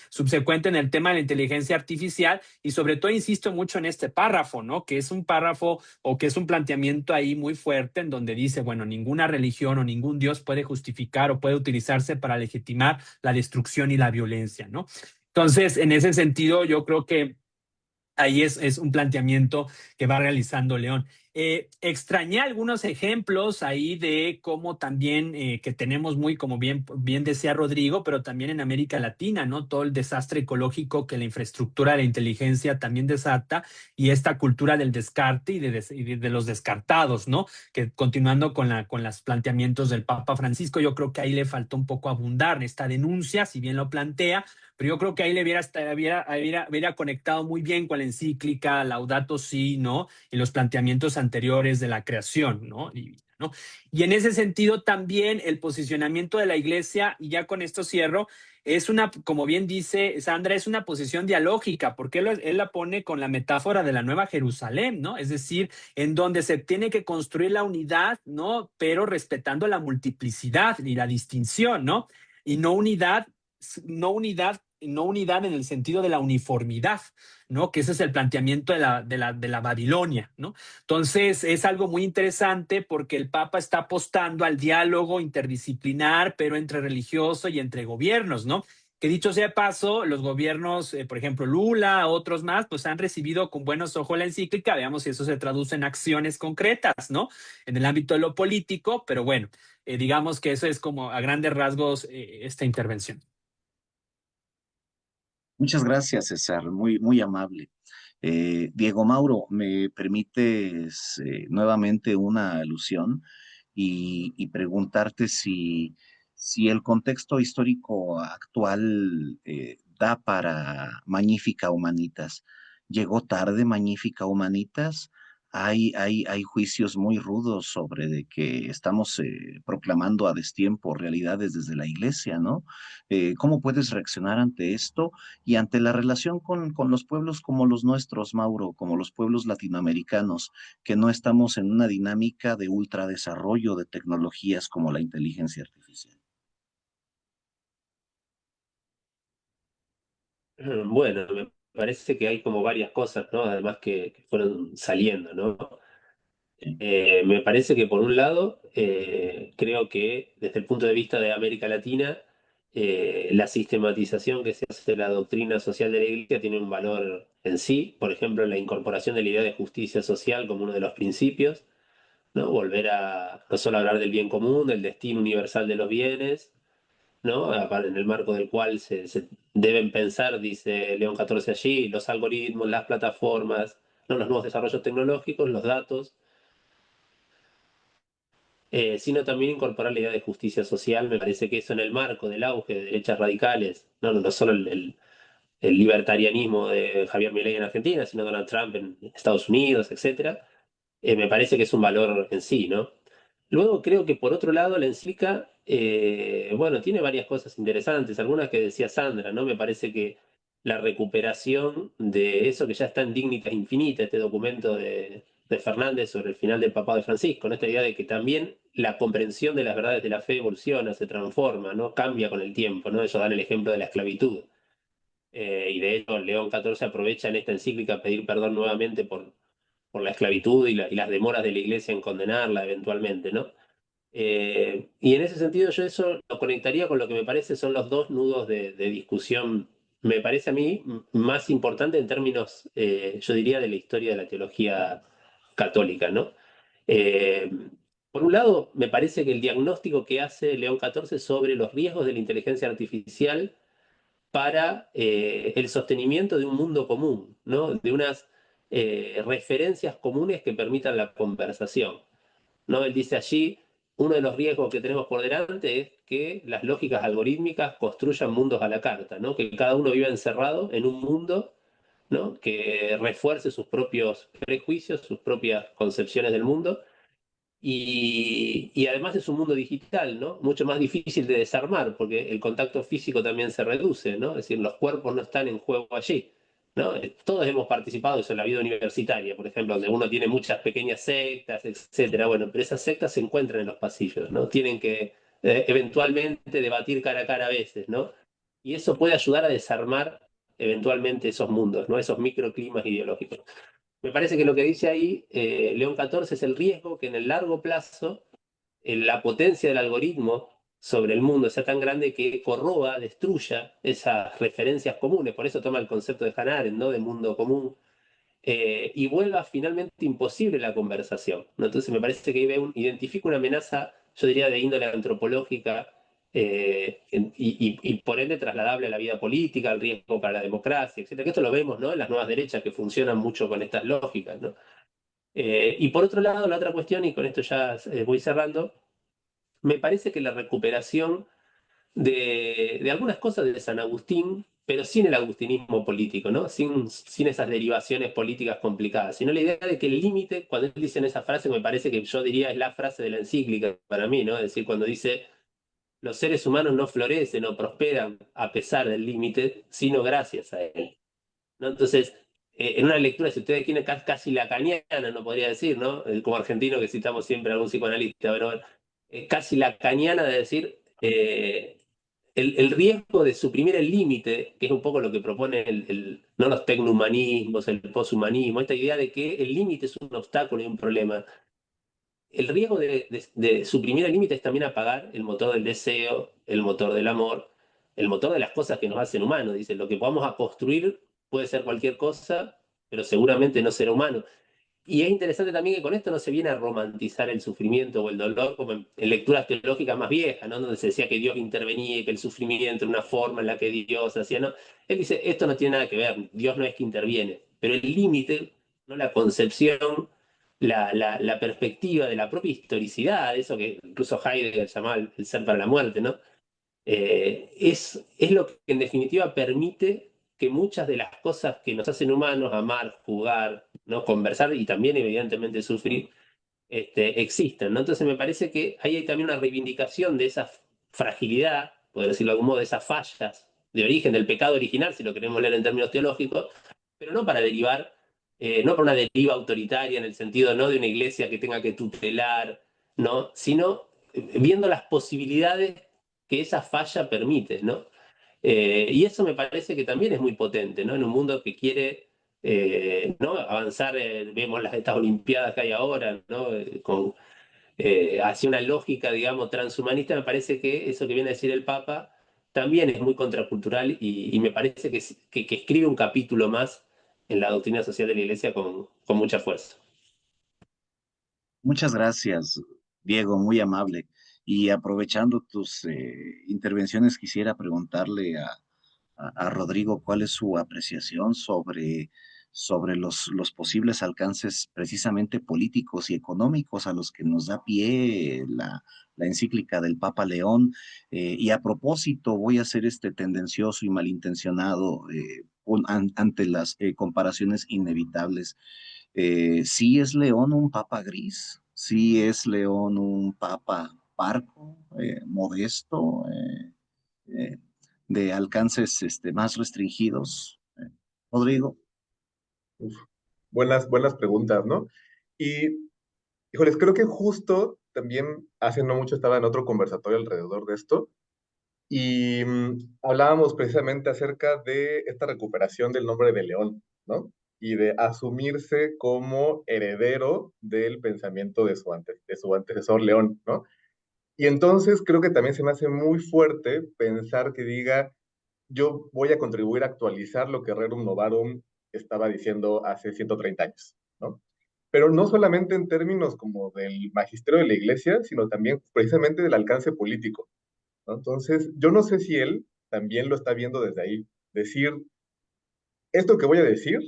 subsecuente en el tema de la inteligencia artificial y sobre todo insisto mucho en este párrafo, ¿no?, que es un párrafo o que es un planteamiento ahí muy fuerte en donde dice, bueno, ninguna religión o ningún Dios puede justificar o puede utilizarse para legitimar la destrucción y la violencia, ¿no? Entonces, en ese sentido, yo creo que ahí es un planteamiento que va realizando León. Extrañé algunos ejemplos ahí de cómo también que tenemos muy, como bien decía Rodrigo, pero también en América Latina, ¿no? Todo el desastre ecológico que la infraestructura de la inteligencia también desata y esta cultura del descarte y de los descartados, ¿no? Que continuando con los planteamientos del Papa Francisco, yo creo que ahí le faltó un poco abundar en esta denuncia, si bien lo plantea, pero yo creo que ahí le hubiera conectado muy bien con la encíclica Laudato Si, ¿no?, y los planteamientos anteriores de la creación, ¿no? ¿no? Y en ese sentido también el posicionamiento de la iglesia, y ya con esto cierro, es una, como bien dice Sandra, es una posición dialógica, porque él la pone con la metáfora de la Nueva Jerusalén, ¿no? Es decir, en donde se tiene que construir la unidad, ¿no?, pero respetando la multiplicidad y la distinción, ¿no? Y no unidad en el sentido de la uniformidad, ¿no? Que ese es el planteamiento de la Babilonia, ¿no? Entonces, es algo muy interesante porque el Papa está apostando al diálogo interdisciplinar, pero entre religioso y entre gobiernos, ¿no? Que dicho sea de paso, los gobiernos, por ejemplo, Lula, otros más, pues han recibido con buenos ojos la encíclica, veamos si eso se traduce en acciones concretas, ¿no? En el ámbito de lo político, pero bueno, digamos que eso es como a grandes rasgos esta intervención. Muchas gracias, César, muy, muy amable. Diego Mauro, ¿me permites nuevamente una alusión y preguntarte si el contexto histórico actual da para Magnífica Humanitas? ¿Llegó tarde Magnífica Humanitas? Hay juicios muy rudos sobre de que estamos proclamando a destiempo realidades desde la iglesia, ¿no? ¿Cómo puedes reaccionar ante esto? Y ante la relación con los pueblos como los nuestros, Mauro, como los pueblos latinoamericanos, que no estamos en una dinámica de ultradesarrollo de tecnologías como la inteligencia artificial. Bueno, me parece que hay como varias cosas, ¿no? Además que fueron saliendo, ¿no? Sí. Me parece que por un lado, creo que desde el punto de vista de América Latina, la sistematización que se hace de la doctrina social de la Iglesia tiene un valor en sí. Por ejemplo, la incorporación de la idea de justicia social como uno de los principios, ¿no? Volver a no solo hablar del bien común, del destino universal de los bienes, ¿no? En el marco del cual se deben pensar, dice León XIV allí, los algoritmos, las plataformas, ¿no?, los nuevos desarrollos tecnológicos, los datos, sino también incorporar la idea de justicia social. Me parece que eso en el marco del auge de derechas radicales, no solo el libertarianismo de Javier Milei en Argentina, sino Donald Trump en Estados Unidos, etcétera, me parece que es un valor en sí, ¿no? Luego creo que por otro lado la encíclica, bueno, tiene varias cosas interesantes, algunas que decía Sandra, ¿no? Me parece que la recuperación de eso que ya está en Dignitas Infinita, este documento de Fernández sobre el final del papado de Francisco, ¿no? Esta idea de que también la comprensión de las verdades de la fe evoluciona, se transforma, ¿no? Cambia con el tiempo, ¿no? Ellos dan el ejemplo de la esclavitud. Y de hecho, León XIV aprovecha en esta encíclica a pedir perdón nuevamente por la esclavitud y las demoras de la Iglesia en condenarla eventualmente, ¿no? Y en ese sentido yo eso lo conectaría con lo que me parece son los dos nudos de discusión, me parece a mí más importante en términos, yo diría, de la historia de la teología católica, ¿no? Eh, por un lado, me parece que el diagnóstico que hace León XIV sobre los riesgos de la inteligencia artificial para el sostenimiento de un mundo común, ¿no? De unas referencias comunes que permitan la conversación, ¿no? Él dice allí, uno de los riesgos que tenemos por delante es que las lógicas algorítmicas construyan mundos a la carta, ¿no? Que cada uno viva encerrado en un mundo, ¿no? Que refuerce sus propios prejuicios, sus propias concepciones del mundo. Y además es un mundo digital, ¿no? Mucho más difícil de desarmar, porque el contacto físico también se reduce, ¿no? Es decir, los cuerpos no están en juego allí, ¿no? Todos hemos participado de eso en la vida universitaria, por ejemplo, donde uno tiene muchas pequeñas sectas, etcétera. Bueno, pero esas sectas se encuentran en los pasillos, ¿no? Tienen que eventualmente debatir cara a cara a veces, ¿no? Y eso puede ayudar a desarmar eventualmente esos mundos, ¿no? Esos microclimas ideológicos. Me parece que lo que dice ahí León XIV es el riesgo que en el largo plazo la potencia del algoritmo sobre el mundo sea tan grande que corroba, destruya esas referencias comunes. Por eso toma el concepto de Hannah Arendt, ¿no? De mundo común, y vuelva finalmente imposible la conversación, ¿no? Entonces me parece que ahí identifica una amenaza, yo diría, de índole antropológica, y por ende trasladable a la vida política, al riesgo para la democracia, etcétera. Que esto lo vemos, ¿no? En las nuevas derechas que funcionan mucho con estas lógicas, ¿no? Y por otro lado, la otra cuestión, y con esto ya voy cerrando, me parece que la recuperación de algunas cosas de San Agustín, pero sin el agustinismo político, ¿no? Sin esas derivaciones políticas complicadas, sino la idea de que el límite, cuando él dice en esa frase, me parece que yo diría es la frase de la encíclica para mí, ¿no? Es decir, cuando dice, los seres humanos no florecen o prosperan a pesar del límite, sino gracias a él, ¿no? Entonces, en una lectura, si ustedes quieren, casi lacaniana, no podría decir, ¿no? Como argentino que citamos siempre a algún psicoanalista, pero casi lacaniana de decir, el riesgo de suprimir el límite, que es un poco lo que propone no los tecnohumanismos, el poshumanismo, esta idea de que el límite es un obstáculo y un problema. El riesgo de suprimir el límite es también apagar el motor del deseo, el motor del amor, el motor de las cosas que nos hacen humanos. Dice, lo que podamos a construir puede ser cualquier cosa, pero seguramente no será humano. Y es interesante también que con esto no se viene a romantizar el sufrimiento o el dolor como en lecturas teológicas más viejas, ¿no? Donde se decía que Dios intervenía y que el sufrimiento era una forma en la que Dios hacía, ¿no? Él dice, esto no tiene nada que ver, Dios no es que interviene, pero el límite, ¿no? La concepción, la perspectiva de la propia historicidad, eso que incluso Heidegger llamaba el ser para la muerte, ¿no? Es lo que en definitiva permite que muchas de las cosas que nos hacen humanos, amar, jugar, ¿no? Conversar y también evidentemente sufrir, existan, ¿no? Entonces me parece que ahí hay también una reivindicación de esa fragilidad, por decirlo de algún modo, de esas fallas de origen del pecado original, si lo queremos leer en términos teológicos, pero no para derivar, no para una deriva autoritaria en el sentido no de una iglesia que tenga que tutelar, ¿no? Sino viendo las posibilidades que esa falla permite, ¿no? Y eso me parece que también es muy potente, ¿no? En un mundo que quiere, ¿no? Avanzar, vemos estas Olimpiadas que hay ahora, ¿no? Hacia una lógica, digamos, transhumanista, me parece que eso que viene a decir el Papa también es muy contracultural y me parece que escribe un capítulo más en la doctrina social de la Iglesia con mucha fuerza. Muchas gracias, Diego, muy amable. Y aprovechando tus intervenciones, quisiera preguntarle a Rodrigo cuál es su apreciación sobre sobre los posibles alcances precisamente políticos y económicos a los que nos da pie la encíclica del Papa León. Y a propósito, voy a ser tendencioso y malintencionado ante las comparaciones inevitables. ¿Sí es León un papa gris? ¿Sí es León un papa parco, modesto, eh, de alcances más restringidos? Rodrigo. Uf, buenas preguntas, ¿no? Y, híjoles, creo que justo también hace no mucho estaba en otro conversatorio alrededor de esto y hablábamos precisamente acerca de esta recuperación del nombre de León, ¿no? Y de asumirse como heredero del pensamiento de su antecesor León, ¿no? Y entonces creo que también se me hace muy fuerte pensar que diga, yo voy a contribuir a actualizar lo que Rerum Novarum estaba diciendo hace 130 años, ¿no? Pero no solamente en términos como del magisterio de la iglesia, sino también precisamente del alcance político, ¿no? Entonces, yo no sé si él también lo está viendo desde ahí. Decir, esto que voy a decir,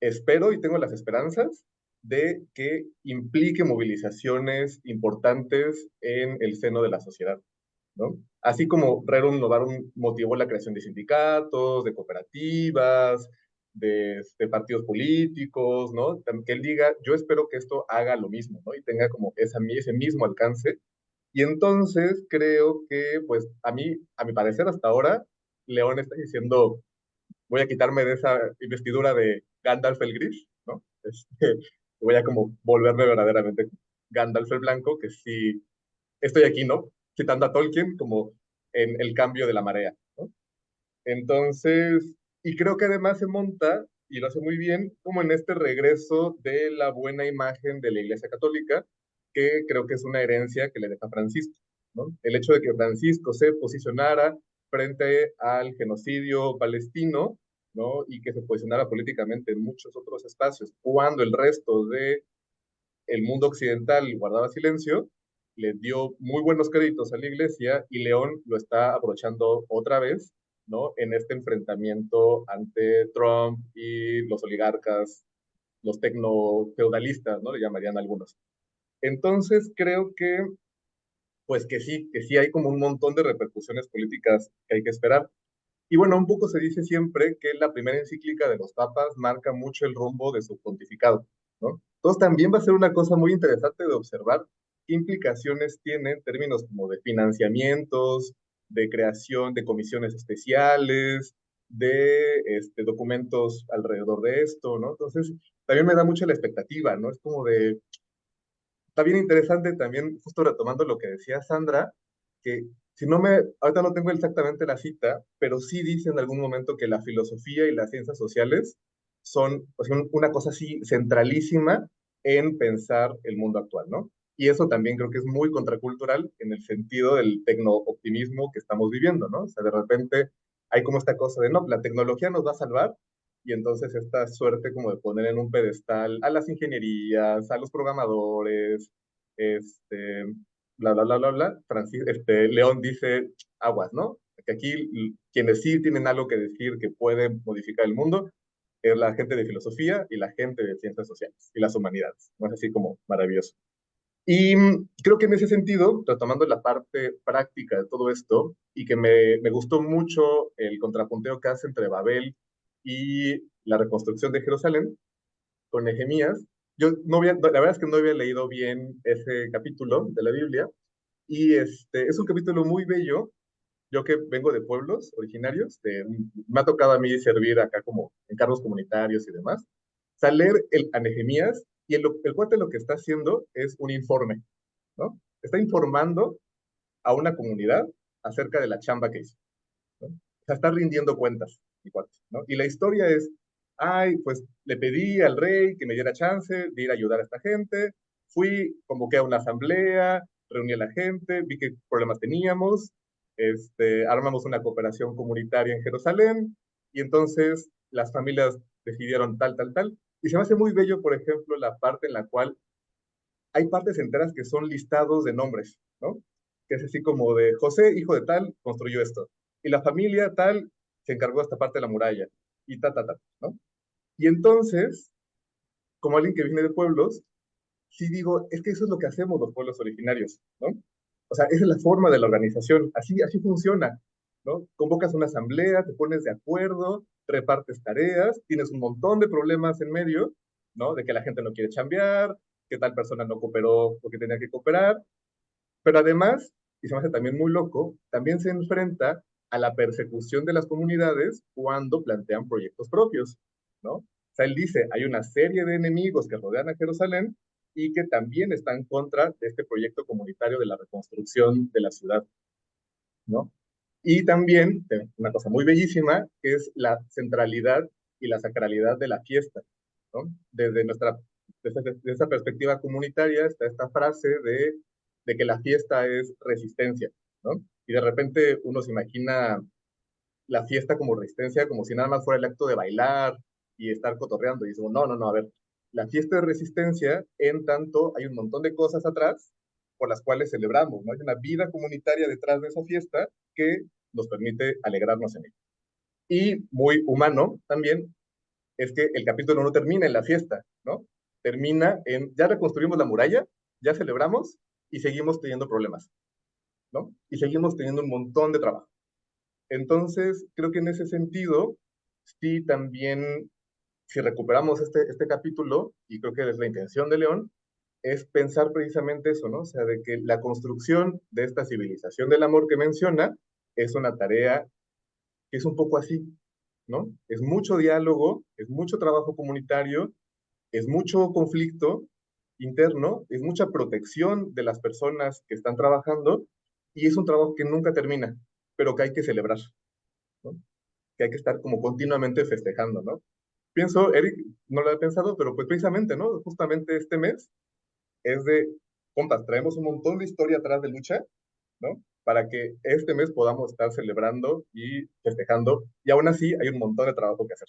espero y tengo las esperanzas de que implique movilizaciones importantes en el seno de la sociedad, ¿no? Así como Rerum Novarum motivó la creación de sindicatos, de cooperativas, de partidos políticos, ¿no? Que él diga, yo espero que esto haga lo mismo, ¿no? Y tenga como ese mismo alcance. Y entonces creo que, pues, a mi parecer hasta ahora, León está diciendo, voy a quitarme de esa investidura de Gandalf el Gris, ¿no? Voy a como volverme verdaderamente Gandalf el Blanco, que sí estoy aquí, ¿no? Citando a Tolkien como en el cambio de la marea, ¿no? Entonces, y creo que además se monta, y lo hace muy bien, como en este regreso de la buena imagen de la Iglesia Católica, que creo que es una herencia que le deja Francisco, ¿no? El hecho de que Francisco se posicionara frente al genocidio palestino, ¿no? Y que se posicionara políticamente en muchos otros espacios, cuando el resto de el mundo occidental guardaba silencio, le dio muy buenos créditos a la iglesia y León lo está aprovechando otra vez, ¿no? En este enfrentamiento ante Trump y los oligarcas, los tecno-feudalistas, ¿no? Le llamarían algunos. Entonces creo pues que sí hay como un montón de repercusiones políticas que hay que esperar. Y bueno, un poco se dice siempre que la primera encíclica de los papas marca mucho el rumbo de su pontificado, ¿no? Entonces también va a ser una cosa muy interesante de observar qué implicaciones tiene en términos como de financiamientos, de creación de comisiones especiales, de documentos alrededor de esto, ¿no? Entonces, también me da mucho la expectativa, ¿no? Es como de, está bien interesante también, justo retomando lo que decía Sandra, que si no me, ahorita no tengo exactamente la cita, pero sí dice en algún momento que la filosofía y las ciencias sociales son pues, una cosa así centralísima en pensar el mundo actual, ¿no? Y eso también creo que es muy contracultural en el sentido del tecno-optimismo que estamos viviendo, ¿no? O sea, de repente hay como esta cosa de, no, la tecnología nos va a salvar, y entonces esta suerte como de poner en un pedestal a las ingenierías, a los programadores, este, León dice aguas, ¿no? Que aquí quienes sí tienen algo que decir que pueden modificar el mundo es la gente de filosofía y la gente de ciencias sociales y las humanidades, ¿no? Es así como maravilloso. Y creo que en ese sentido, retomando la parte práctica de todo esto, y que me gustó mucho el contrapunteo que hace entre Babel y la reconstrucción de Jerusalén con Nehemías, la verdad es que no había leído bien ese capítulo de la Biblia, y es un capítulo muy bello. Yo que vengo de pueblos originarios, me ha tocado a mí servir acá como en cargos comunitarios y demás, leer a Nehemías, y el cuate lo que está haciendo es un informe, ¿no? Está informando a una comunidad acerca de la chamba que hizo, ¿no? O sea, está rindiendo cuentas, mi cuate, ¿no? Y la historia es, ay, pues le pedí al rey que me diera chance de ir a ayudar a esta gente, fui, convoqué a una asamblea, reuní a la gente, vi qué problemas teníamos, armamos una cooperación comunitaria en Jerusalén, y entonces las familias decidieron tal, tal, tal, y se me hace muy bello, por ejemplo, la parte en la cual hay partes enteras que son listados de nombres, ¿no? Que es así como de José, hijo de tal, construyó esto. Y la familia tal se encargó de esta parte de la muralla. Y ta, ta, ta, ¿no? Y entonces, como alguien que viene de pueblos, sí digo, es que eso es lo que hacemos los pueblos originarios, ¿no? O sea, esa es la forma de la organización, así funciona, ¿no? Convocas una asamblea, te pones de acuerdo, repartes tareas, tienes un montón de problemas en medio, ¿no? De que la gente no quiere chambear, que tal persona no cooperó porque tenía que cooperar, pero además, y se me hace también muy loco, también se enfrenta a la persecución de las comunidades cuando plantean proyectos propios, ¿no? O sea, él dice, hay una serie de enemigos que rodean a Jerusalén y que también están en contra de este proyecto comunitario de la reconstrucción de la ciudad, ¿no? Y también, una cosa muy bellísima, que es la centralidad y la sacralidad de la fiesta, ¿no? Desde esa perspectiva comunitaria está esta frase de que la fiesta es resistencia, ¿no? Y de repente uno se imagina la fiesta como resistencia, como si nada más fuera el acto de bailar y estar cotorreando. Y dice, no, a ver, la fiesta de resistencia, en tanto hay un montón de cosas atrás por las cuales celebramos, ¿no? Hay una vida comunitaria detrás de esa fiesta que nos permite alegrarnos en ella. Y muy humano también es que el capítulo no termina en la fiesta, ¿no? Termina en, ya reconstruimos la muralla, ya celebramos y seguimos teniendo problemas, ¿no? Y seguimos teniendo un montón de trabajo. Entonces, creo que en ese sentido, sí también, si recuperamos este capítulo, y creo que es la intención de León, es pensar precisamente eso, ¿no? O sea, de que la construcción de esta civilización del amor que menciona es una tarea que es un poco así, ¿no? Es mucho diálogo, es mucho trabajo comunitario, es mucho conflicto interno, es mucha protección de las personas que están trabajando y es un trabajo que nunca termina, pero que hay que celebrar, ¿no? Que hay que estar como continuamente festejando, ¿no? Pienso, Eric, no lo he pensado, pero pues precisamente, ¿no? Justamente este mes es de, compas, traemos un montón de historia atrás de lucha, ¿no? Para que este mes podamos estar celebrando y festejando, y aún así hay un montón de trabajo que hacer.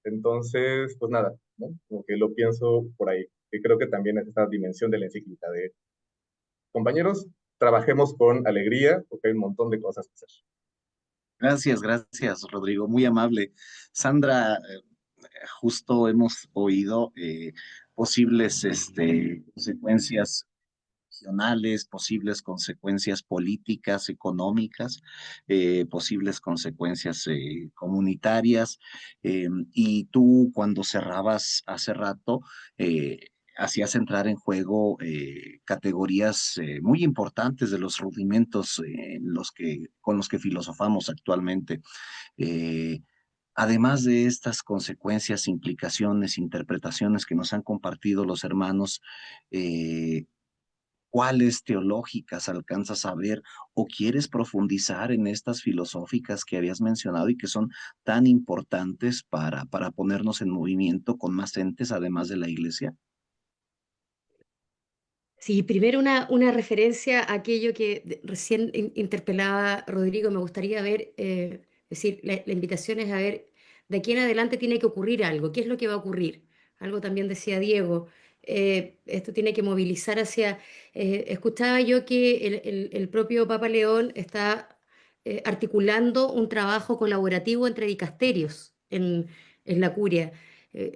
Entonces, pues nada, ¿no? Como que lo pienso por ahí, que creo que también es esta dimensión de la encíclica de, compañeros, trabajemos con alegría, porque hay un montón de cosas que hacer. Gracias, Rodrigo, muy amable. Sandra, justo hemos oído posibles consecuencias regionales, posibles consecuencias políticas, económicas, posibles consecuencias comunitarias. Y tú, cuando cerrabas hace rato, hacías entrar en juego categorías muy importantes de los rudimentos con los que filosofamos actualmente. Eh, Además de estas consecuencias, implicaciones, interpretaciones que nos han compartido los hermanos, eh, ¿cuáles teológicas alcanzas a ver o quieres profundizar en estas filosóficas que habías mencionado y que son tan importantes para ponernos en movimiento con más entes además de la iglesia? Sí, primero una referencia a aquello que recién interpelaba Rodrigo. Me gustaría ver, es decir, la invitación es a ver de aquí en adelante tiene que ocurrir algo. ¿Qué es lo que va a ocurrir? Algo también decía Diego. Esto tiene que movilizar hacia... escuchaba yo que el propio Papa León está articulando un trabajo colaborativo entre dicasterios en la curia.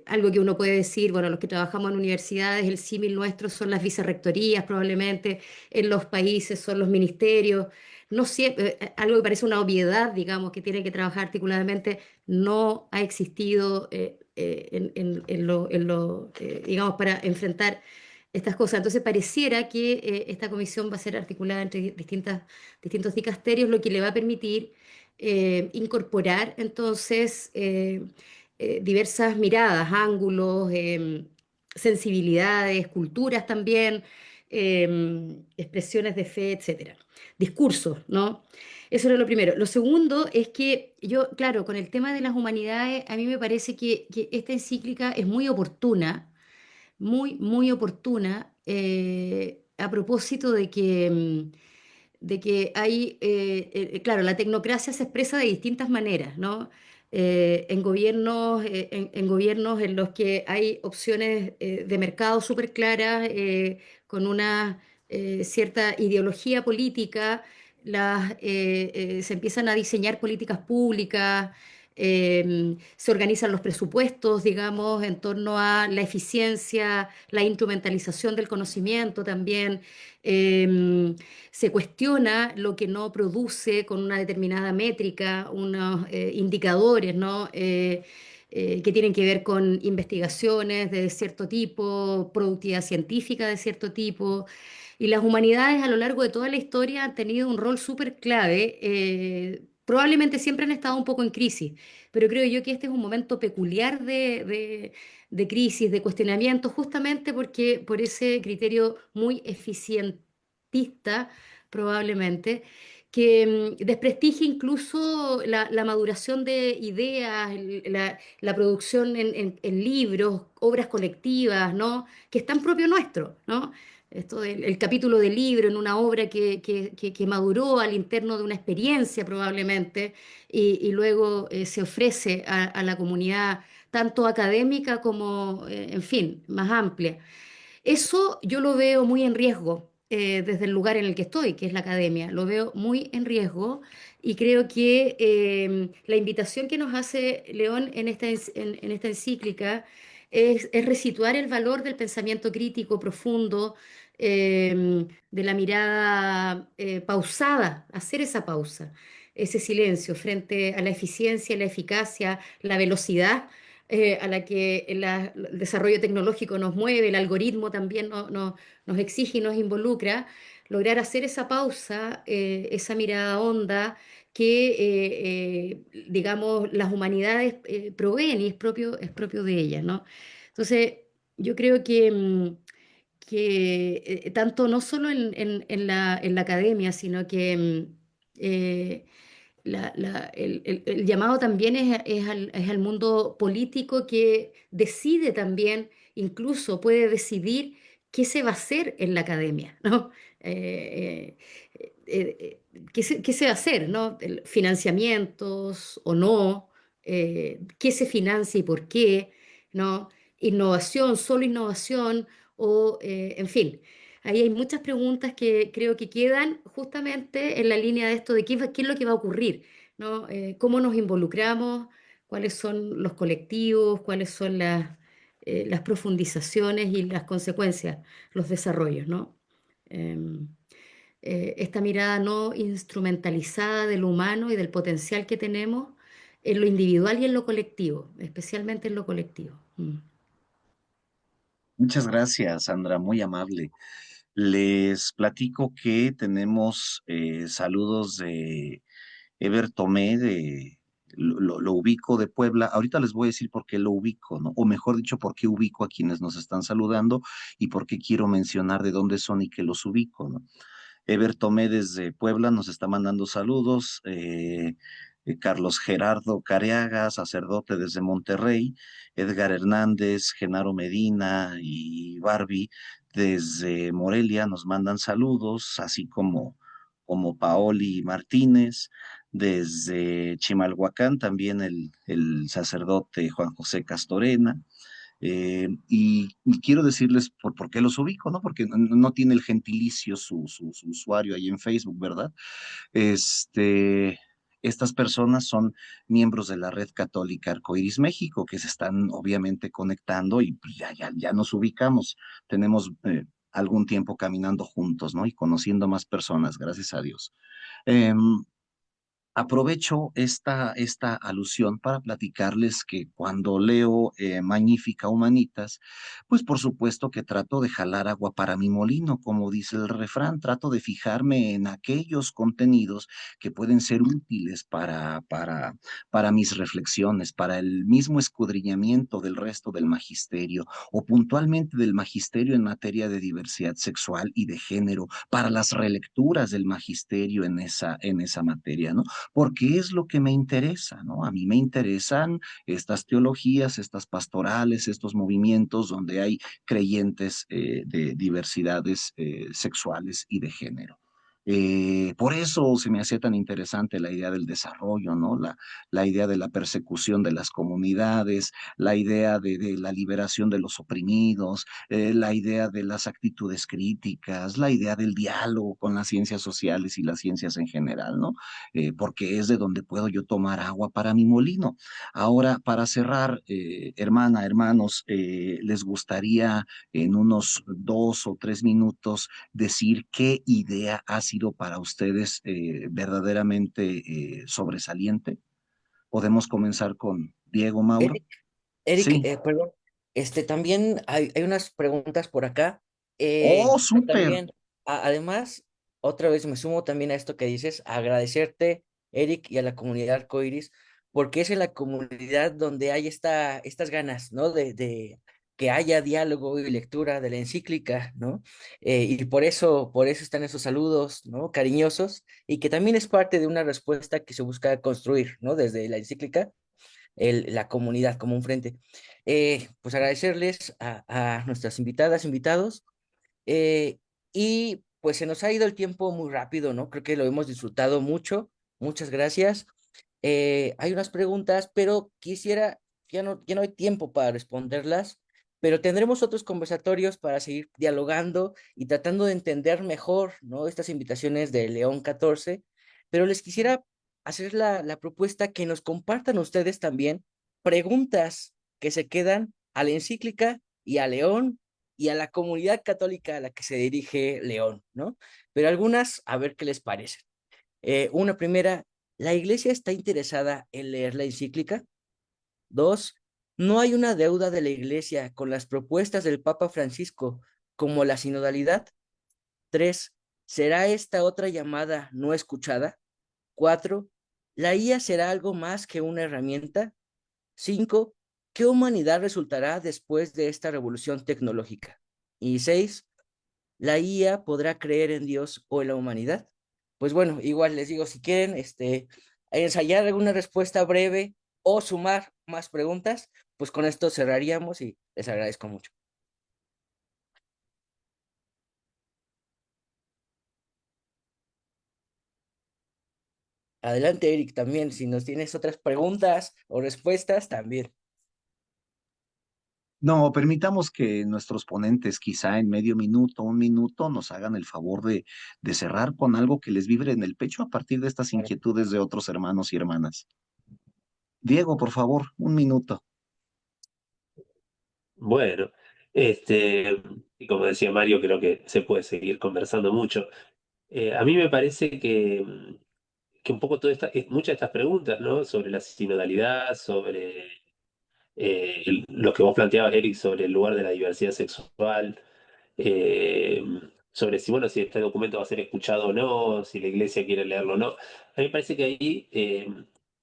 Algo que uno puede decir, bueno, los que trabajamos en universidades, el símil nuestro son las vicerrectorías, probablemente en los países son los ministerios. No siempre, algo que parece una obviedad, digamos, que tiene que trabajar articuladamente, no ha existido digamos, para enfrentar estas cosas. Entonces pareciera que esta comisión va a ser articulada entre distintos dicasterios, lo que le va a permitir incorporar entonces diversas miradas, ángulos, sensibilidades, culturas también, expresiones de fe, etcétera. Discursos, ¿no? Eso era lo primero. Lo segundo es que yo, claro, con el tema de las humanidades, a mí me parece que esta encíclica es muy oportuna, muy oportuna, a propósito de que hay, claro, la tecnocracia se expresa de distintas maneras, ¿no? En gobiernos en los que hay opciones de mercado súper claras, con una cierta ideología política, se empiezan a diseñar políticas públicas, Se organizan los presupuestos, digamos, en torno a la eficiencia, la instrumentalización del conocimiento también. Eh, Se cuestiona lo que no produce con una determinada métrica, unos indicadores, ¿no? Que tienen que ver con investigaciones de cierto tipo, productividad científica de cierto tipo. Y las humanidades a lo largo de toda la historia han tenido un rol súper clave. Probablemente siempre han estado un poco en crisis, pero creo yo que este es un momento peculiar de crisis, de cuestionamiento, justamente porque por ese criterio muy eficientista, probablemente, que desprestigia incluso la maduración de ideas, la producción en libros, obras colectivas, ¿no? Que es tan propio nuestro, ¿no? Esto del el capítulo del libro en una obra que maduró al interno de una experiencia probablemente y luego se ofrece a la comunidad tanto académica como, en fin, más amplia. Eso yo lo veo muy en riesgo desde el lugar en el que estoy, que es la academia. Lo veo muy en riesgo y creo que la invitación que nos hace León en esta encíclica es resituar el valor del pensamiento crítico profundo, de la mirada pausada, hacer esa pausa, ese silencio frente a la eficiencia, la eficacia, la velocidad a la que el desarrollo tecnológico nos mueve, el algoritmo también nos exige y nos involucra, lograr hacer esa pausa, esa mirada honda que, digamos, las humanidades proveen y es propio de ellas, ¿no? Entonces, yo creo que tanto no solo en la academia, sino que el llamado también es al mundo político que decide también, incluso puede decidir qué se va a hacer en la academia, ¿no? ¿Qué se va a hacer, ¿no? Financiamientos o no, qué se financia y por qué, ¿no? Innovación, solo innovación o, en fin. Ahí hay muchas preguntas que creo que quedan justamente en la línea de esto de qué es lo que va a ocurrir, ¿no? ¿Cómo nos involucramos? ¿Cuáles son los colectivos? ¿Cuáles son las profundizaciones y las consecuencias, los desarrollos, ¿no? Em, Esta mirada no instrumentalizada de lo humano y del potencial que tenemos en lo individual y en lo colectivo, especialmente en lo colectivo. Mm. Muchas gracias, Sandra, muy amable. Les platico que tenemos saludos de Ever Tomé, lo ubico de Puebla. Ahorita les voy a decir por qué lo ubico, ¿no? O mejor dicho, por qué ubico a quienes nos están saludando y por qué quiero mencionar de dónde son y que los ubico, ¿no? Ever Tomé desde Puebla nos está mandando saludos. Carlos Gerardo Careaga, sacerdote desde Monterrey. Edgar Hernández, Genaro Medina y Barbie desde Morelia nos mandan saludos, así como Paoli Martínez. Desde Chimalhuacán también el sacerdote Juan José Castorena. Y quiero decirles por qué los ubico, ¿no? Porque no tiene el gentilicio su usuario ahí en Facebook, ¿verdad? Este, estas personas son miembros de la Red Católica Arcoíris México, que se están obviamente conectando y pues, ya nos ubicamos. Tenemos algún tiempo caminando juntos, ¿no? Y conociendo más personas, gracias a Dios. Em, Aprovecho esta alusión para platicarles que cuando leo Magnífica Humanitas, pues por supuesto que trato de jalar agua para mi molino, como dice el refrán, trato de fijarme en aquellos contenidos que pueden ser útiles para mis reflexiones, para el mismo escudriñamiento del resto del magisterio o puntualmente del magisterio en materia de diversidad sexual y de género, para las relecturas del magisterio en esa materia, ¿no? Porque es lo que me interesa, ¿no? A mí me interesan estas teologías, estas pastorales, estos movimientos donde hay creyentes de diversidades sexuales y de género. Por eso se me hacía tan interesante la idea del desarrollo, ¿no? La idea de la persecución de las comunidades, la idea de la liberación de los oprimidos, la idea de las actitudes críticas, la idea del diálogo con las ciencias sociales y las ciencias en general, ¿no? Porque es de donde puedo yo tomar agua para mi molino. Ahora, para cerrar, hermana, hermanos, ¿les gustaría en unos 2 o 3 minutos decir qué idea ha sido para ustedes verdaderamente sobresaliente? Podemos comenzar con Diego, Mauro. Eric, Eric, Sí. perdón, también hay unas preguntas por acá. Oh, Pero súper. también, además, otra vez me sumo también a esto que dices, agradecerte, Eric, y a la comunidad Arcoiris, porque es en la comunidad donde hay estas ganas, ¿no? De que haya diálogo y lectura de la encíclica, ¿no? Y por eso están esos saludos, ¿no? Cariñosos, y que también es parte de una respuesta que se busca construir, ¿no? Desde la encíclica la comunidad como un frente. Pues agradecerles a nuestras invitadas, invitados, eh, y pues se nos ha ido el tiempo muy rápido, ¿no? Creo que lo hemos disfrutado mucho. Muchas gracias. Hay unas preguntas, pero ya no hay tiempo para responderlas, pero tendremos otros conversatorios para seguir dialogando y tratando de entender mejor, ¿no? Estas invitaciones de León 14, pero les quisiera hacer la propuesta que nos compartan ustedes también preguntas que se quedan a la encíclica y a León y a la comunidad católica a la que se dirige León, ¿no? Pero algunas, a ver qué les parece. Una primera, ¿la iglesia está interesada en leer la encíclica? Dos, ¿no hay una deuda de la iglesia con las propuestas del Papa Francisco como la sinodalidad? Tres, ¿será esta otra llamada no escuchada? Cuatro, ¿la IA será algo más que una herramienta? Cinco, ¿qué humanidad resultará después de esta revolución tecnológica? Y seis, ¿la IA podrá creer en Dios o en la humanidad? Pues bueno, igual les digo, si quieren, ensayar alguna respuesta breve o sumar más preguntas, pues con esto cerraríamos y les agradezco mucho. Adelante, Eric, también, si nos tienes otras preguntas o respuestas, también. No, permitamos que nuestros ponentes, quizá en medio minuto, 1 minuto, nos hagan el favor de cerrar con algo que les vibre en el pecho a partir de estas Claro. inquietudes de otros hermanos y hermanas. Diego, por favor, 1 minuto. Bueno, y como decía Mario, creo que se puede seguir conversando mucho. A mí me parece que un poco muchas de estas preguntas, ¿no? Sobre la sinodalidad, sobre lo que vos planteabas, Eric, sobre el lugar de la diversidad sexual, eh, sobre si, bueno, si este documento va a ser escuchado o no, si la iglesia quiere leerlo o no. A mí me parece que ahí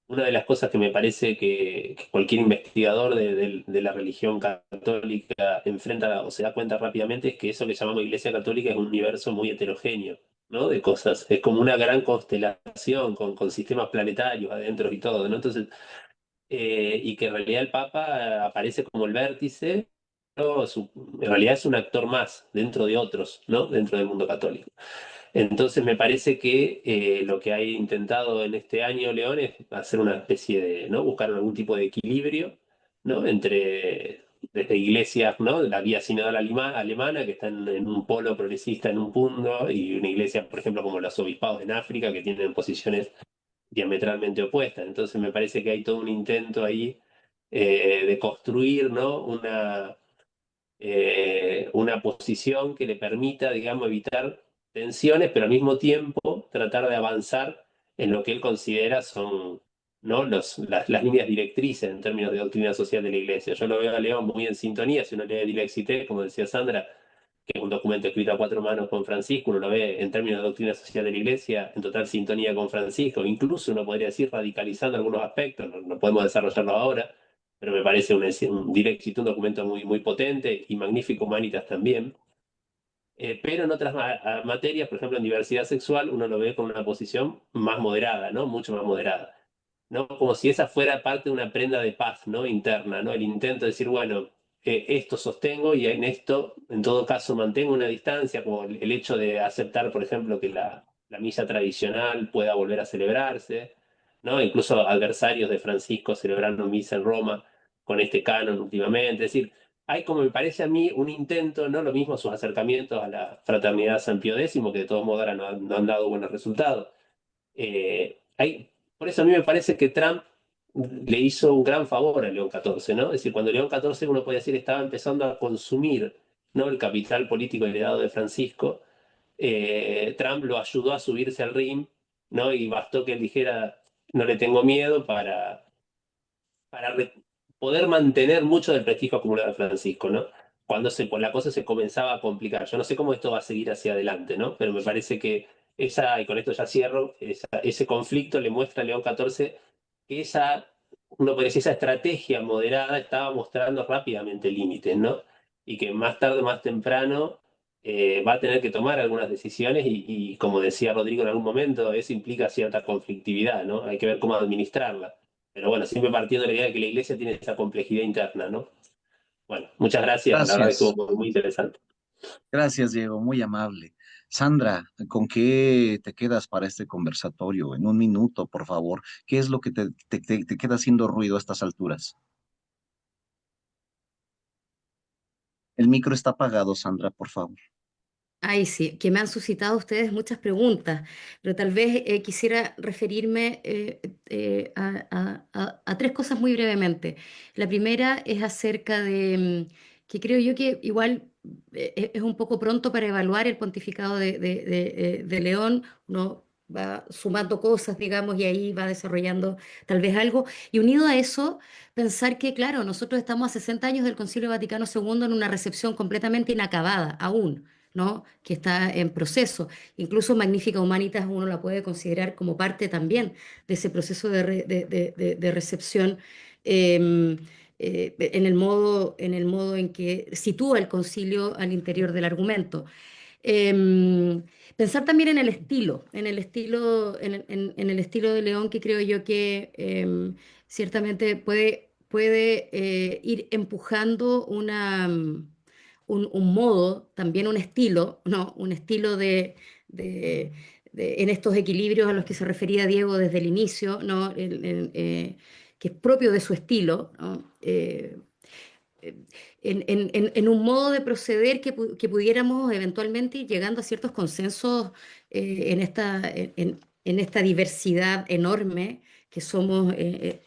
una de las cosas que me parece que cualquier investigador de la religión católica enfrenta o se da cuenta rápidamente es que eso que llamamos iglesia católica es un universo muy heterogéneo, ¿no? De cosas. Es como una gran constelación con sistemas planetarios adentro y todo, ¿no? Entonces, y que en realidad el Papa aparece como el vértice, pero en realidad es un actor más dentro de otros, ¿no? Dentro del mundo católico. Entonces me parece que lo que ha intentado en este año León es hacer una especie de, ¿no? Buscar algún tipo de equilibrio, ¿no? Entre desde iglesias, ¿no? La vía sinodal alemana, que está en un polo progresista en un punto, y una iglesia, por ejemplo, como los obispados en África, que tienen posiciones diametralmente opuestas. Entonces me parece que hay todo un intento ahí de construir, ¿no? Una posición que le permita, digamos, evitar tensiones, pero al mismo tiempo tratar de avanzar en lo que él considera son, ¿no? Las líneas directrices en términos de doctrina social de la Iglesia. Yo lo veo a León muy en sintonía, si uno lee Dilexité, como decía Sandra, que es un documento escrito a 4 manos con Francisco, uno lo ve en términos de doctrina social de la Iglesia, en total sintonía con Francisco, incluso uno podría decir radicalizando algunos aspectos, no podemos desarrollarlo ahora, pero me parece un Dilexit, un documento muy, muy potente y magnífico, Humanitas también. Pero en otras materias, por ejemplo en diversidad sexual, uno lo ve con una posición más moderada, ¿no? Mucho más moderada, ¿no? Como si esa fuera parte de una prenda de paz, ¿no? Interna, ¿no? El intento de decir, bueno, esto sostengo y en esto, en todo caso, mantengo una distancia, como el hecho de aceptar, por ejemplo, que la misa tradicional pueda volver a celebrarse, ¿no? Incluso adversarios de Francisco celebrando misa en Roma con este canon últimamente. Es decir, hay, como me parece a mí, un intento, no lo mismo sus acercamientos a la fraternidad San Pío X, que de todos modos ahora no han dado buenos resultados. Por eso a mí me parece que Trump le hizo un gran favor a León XIV, ¿no? Es decir, cuando León XIV, uno puede decir, estaba empezando a consumir, ¿no?, el capital político heredado de Francisco, Trump lo ayudó a subirse al ring, ¿no? Y bastó que él dijera, no le tengo miedo, para poder mantener mucho del prestigio acumulado de Francisco, ¿no? Pues la cosa se comenzaba a complicar. Yo no sé cómo esto va a seguir hacia adelante, ¿no? Pero me parece que y con esto ya cierro, ese conflicto le muestra a León XIV que uno podría decir, esa estrategia moderada estaba mostrando rápidamente límites, ¿no? Y que más tarde o más temprano va a tener que tomar algunas decisiones y, como decía Rodrigo en algún momento, eso implica cierta conflictividad, ¿no? Hay que ver cómo administrarla. Pero bueno, siempre partiendo de la idea de que la iglesia tiene esa complejidad interna, ¿no? Bueno, muchas gracias, la verdad que Gracias. estuvo muy interesante. Gracias, Diego, muy amable. Sandra, ¿con qué te quedas para este conversatorio? En un minuto, por favor. ¿Qué es lo que te queda haciendo ruido a estas alturas? El micro está apagado, Sandra, por favor. Ay, sí, que me han suscitado ustedes muchas preguntas, pero tal vez quisiera referirme a tres cosas muy brevemente. La primera es acerca de que creo yo que igual es un poco pronto para evaluar el pontificado de León. Uno va sumando cosas, digamos, y ahí va desarrollando tal vez algo. Y unido a eso, pensar que, claro, nosotros estamos a 60 años del Concilio Vaticano II en una recepción completamente inacabada aún, ¿no? Que está en proceso. Incluso Magnifica Humanitas uno la puede considerar como parte también de ese proceso de recepción, eh, en el modo en que sitúa el concilio al interior del argumento. Pensar también en el estilo de León, que creo yo que ciertamente puede ir empujando un modo, también un estilo, ¿no? Un estilo de- en estos equilibrios a los que se refería Diego desde el inicio, ¿no? Que es propio de su estilo, ¿no? En un modo de proceder que pudiéramos eventualmente ir llegando a ciertos consensos en esta diversidad enorme que somos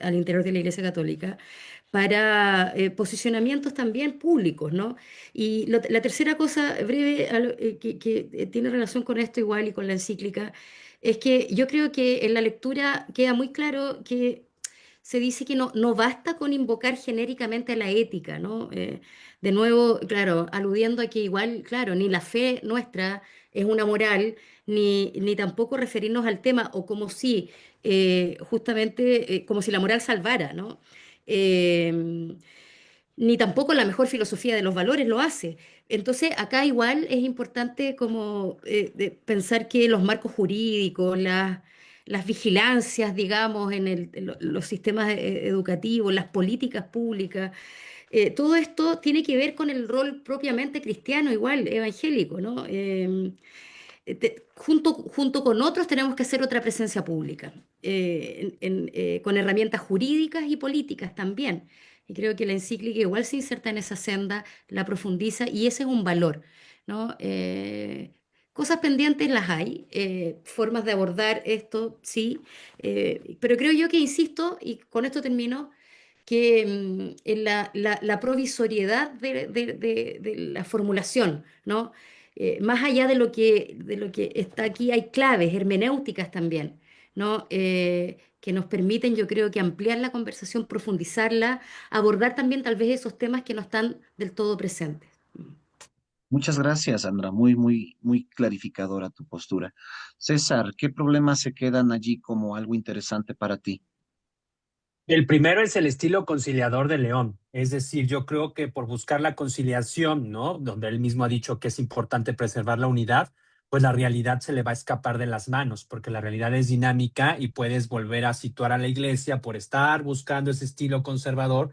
al interior de la Iglesia Católica, para posicionamientos también públicos, ¿no? Y la tercera cosa breve que tiene relación con esto igual y con la encíclica, es que yo creo que en la lectura queda muy claro que se dice que no basta con invocar genéricamente a la ética, ¿no? De nuevo, claro, aludiendo a que igual, claro, ni la fe nuestra es una moral, ni tampoco referirnos al tema, o como si, justamente, como si la moral salvara, ¿no? Eh, Ni tampoco la mejor filosofía de los valores lo hace. Entonces, acá igual es importante como de pensar que los marcos jurídicos, las vigilancias, digamos, en los sistemas educativos, las políticas públicas, todo esto tiene que ver con el rol propiamente cristiano, igual, evangélico, ¿no? Junto con otros tenemos que hacer otra presencia pública, con herramientas jurídicas y políticas también. Y creo que la encíclica igual se inserta en esa senda, la profundiza y ese es un valor, ¿no? Cosas pendientes las hay, formas de abordar esto, sí, pero creo yo que, insisto, y con esto termino, que en la provisoriedad de la formulación, ¿no? Más allá de lo que está aquí, hay claves hermenéuticas también, ¿no? Que nos permiten, yo creo que ampliar la conversación, profundizarla, abordar también tal vez esos temas que no están del todo presentes. Muchas gracias, Sandra. Muy clarificadora tu postura. César, ¿qué problemas se quedan allí como algo interesante para ti? El primero es el estilo conciliador de León, es decir, yo creo que por buscar la conciliación, ¿no? Donde él mismo ha dicho que es importante preservar la unidad, pues la realidad se le va a escapar de las manos, porque la realidad es dinámica y puedes volver a situar a la iglesia por estar buscando ese estilo conservador,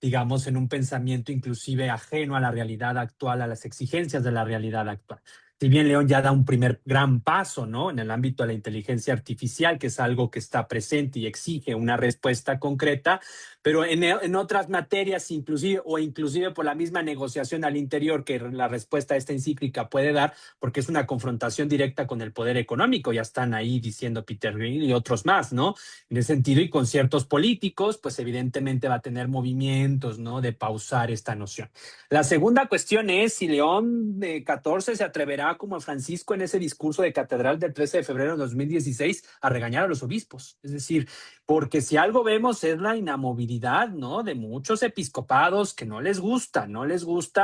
digamos, en un pensamiento inclusive ajeno a la realidad actual, a las exigencias de la realidad actual. Si bien León ya da un primer gran paso, ¿no? En el ámbito de la inteligencia artificial, que es algo que está presente y exige una respuesta concreta, pero en otras materias, inclusive por la misma negociación al interior que la respuesta a esta encíclica puede dar, porque es una confrontación directa con el poder económico, ya están ahí diciendo Peter Green y otros más, ¿no? En ese sentido, y con ciertos políticos, pues evidentemente va a tener movimientos, ¿no? De pausar esta noción. La segunda cuestión es si León XIV se atreverá como Francisco en ese discurso de catedral del 13 de febrero de 2016 a regañar a los obispos. Es decir, porque si algo vemos es la inamovilidad, ¿no? De muchos episcopados que no les gusta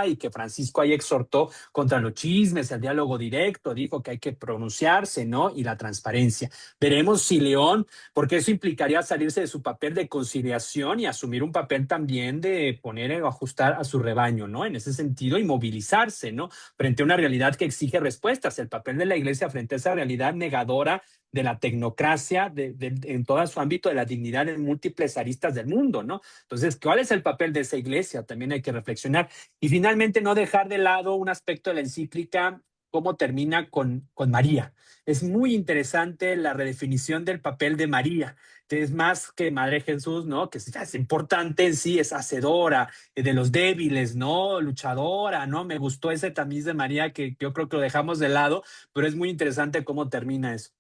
y que Francisco ahí exhortó contra los chismes, el diálogo directo, dijo que hay que pronunciarse, ¿no? Y la transparencia. Veremos si León, porque eso implicaría salirse de su papel de conciliación y asumir un papel también de poner o ajustar a su rebaño, ¿no? En ese sentido, y movilizarse, ¿no? Frente a una realidad que exige respuestas. El papel de la Iglesia frente a esa realidad negadora de la tecnocracia en todo su ámbito de la dignidad en múltiples aristas del mundo, ¿no? Entonces, ¿cuál es el papel de esa Iglesia? También hay que reflexionar. Y finalmente, no dejar de lado un aspecto de la encíclica, cómo termina con María. Es muy interesante la redefinición del papel de María, que es más que Madre Jesús, ¿no? Que es importante en sí, es hacedora de los débiles, ¿no? Luchadora, ¿no? Me gustó ese tamiz de María que yo creo que lo dejamos de lado, pero es muy interesante cómo termina eso.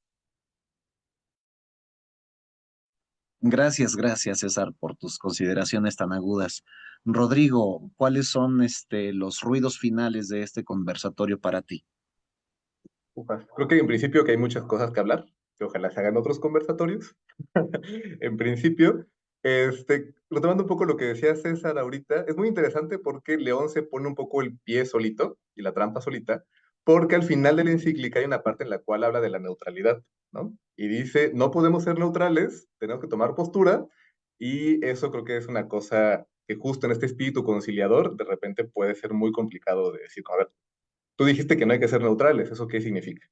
Gracias, César, por tus consideraciones tan agudas. Rodrigo, ¿cuáles son los ruidos finales de este conversatorio para ti? Ufa. Creo que en principio que hay muchas cosas que hablar, que ojalá se hagan otros conversatorios. En principio, retomando un poco lo que decía César ahorita, es muy interesante porque León se pone un poco el pie solito y la trampa solita, porque al final de la encíclica hay una parte en la cual habla de la neutralidad, ¿no? Y dice, no podemos ser neutrales, tenemos que tomar postura, y eso creo que es una cosa que justo en este espíritu conciliador, de repente puede ser muy complicado de decir, a ver, tú dijiste que no hay que ser neutrales, ¿eso qué significa?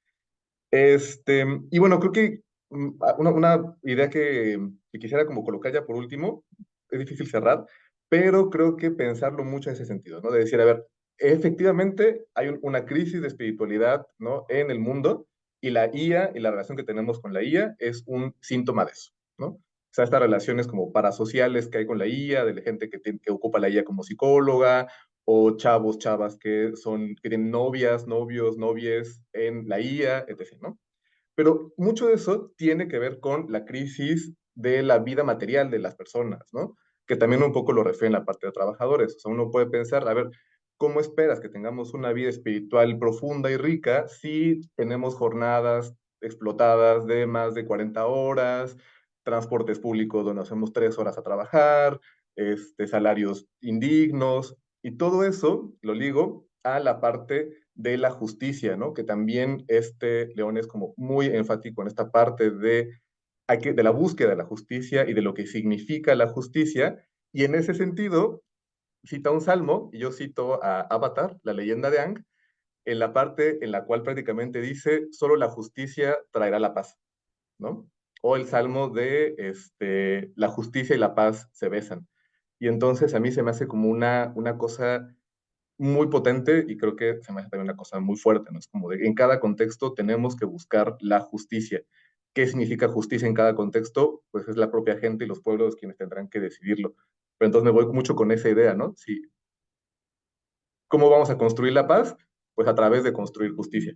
Y bueno, creo que una idea que quisiera como colocar ya por último, es difícil cerrar, pero creo que pensarlo mucho en ese sentido, ¿no? De decir, a ver, efectivamente hay una crisis de espiritualidad, ¿no? En el mundo y la IA y la relación que tenemos con la IA es un síntoma de eso, ¿no? O sea, estas relaciones como parasociales que hay con la IA, de la gente que ocupa la IA como psicóloga, o chavos, chavas que tienen novias, novios, novies en la IA, etc., ¿no? Pero mucho de eso tiene que ver con la crisis de la vida material de las personas, ¿no? Que también un poco lo refiere en la parte de trabajadores. O sea, uno puede pensar, a ver, ¿cómo esperas que tengamos una vida espiritual profunda y rica si tenemos jornadas explotadas de más de 40 horas, transportes públicos donde hacemos 3 horas a trabajar, salarios indignos, y todo eso lo ligo a la parte de la justicia, ¿no? Que también León es como muy enfático en esta parte de la búsqueda de la justicia y de lo que significa la justicia. Y en ese sentido, cita un salmo, y yo cito a Avatar, la leyenda de Aang, en la parte en la cual prácticamente dice, solo la justicia traerá la paz, ¿no? O el salmo de la justicia y la paz se besan. Y entonces a mí se me hace como una cosa muy potente, y creo que se me hace también una cosa muy fuerte, ¿no? Es como de, en cada contexto tenemos que buscar la justicia. ¿Qué significa justicia en cada contexto? Pues es la propia gente y los pueblos quienes tendrán que decidirlo. Pero entonces me voy mucho con esa idea, ¿no? Sí. ¿Cómo vamos a construir la paz? Pues a través de construir justicia.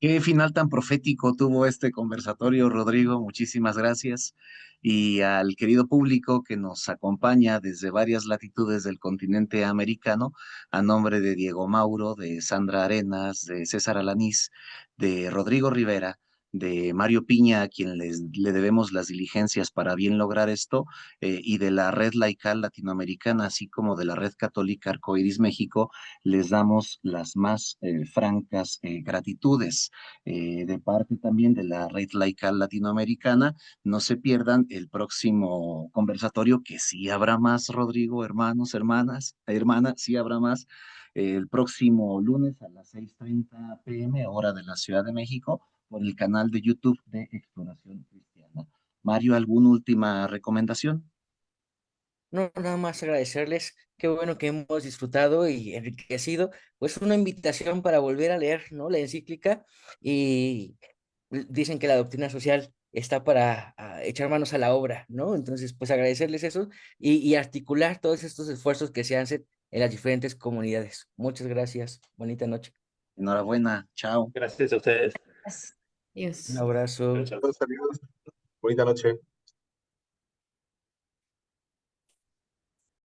Qué final tan profético tuvo este conversatorio, Rodrigo. Muchísimas gracias. Y al querido público que nos acompaña desde varias latitudes del continente americano, a nombre de Diego Mauro, de Sandra Arenas, de César Alanís, de Rodrigo Rivera, de Mario Piña, a quien le debemos las diligencias para bien lograr esto, y de la Red Laical Latinoamericana, así como de la Red Católica Arcoíris México, les damos las más francas gratitudes de parte también de la Red Laical Latinoamericana. No se pierdan el próximo conversatorio, que sí habrá más, Rodrigo, hermanos, hermanas, sí habrá más. El próximo lunes a las 6:30 p.m., hora de la Ciudad de México, por el canal de YouTube de Exploración Cristiana. Mario, ¿alguna última recomendación? no, nada más agradecerles, qué bueno que hemos disfrutado y enriquecido, pues una invitación para volver a leer, ¿no? La encíclica y dicen que la doctrina social está para echar manos a la obra, ¿no? Entonces, pues agradecerles eso y articular todos estos esfuerzos que se hacen en las diferentes comunidades. Muchas gracias. Bonita noche. Enhorabuena, chao. Gracias a ustedes. Un Dios. abrazo. Chao, chao. Todos amigos, bonita noche.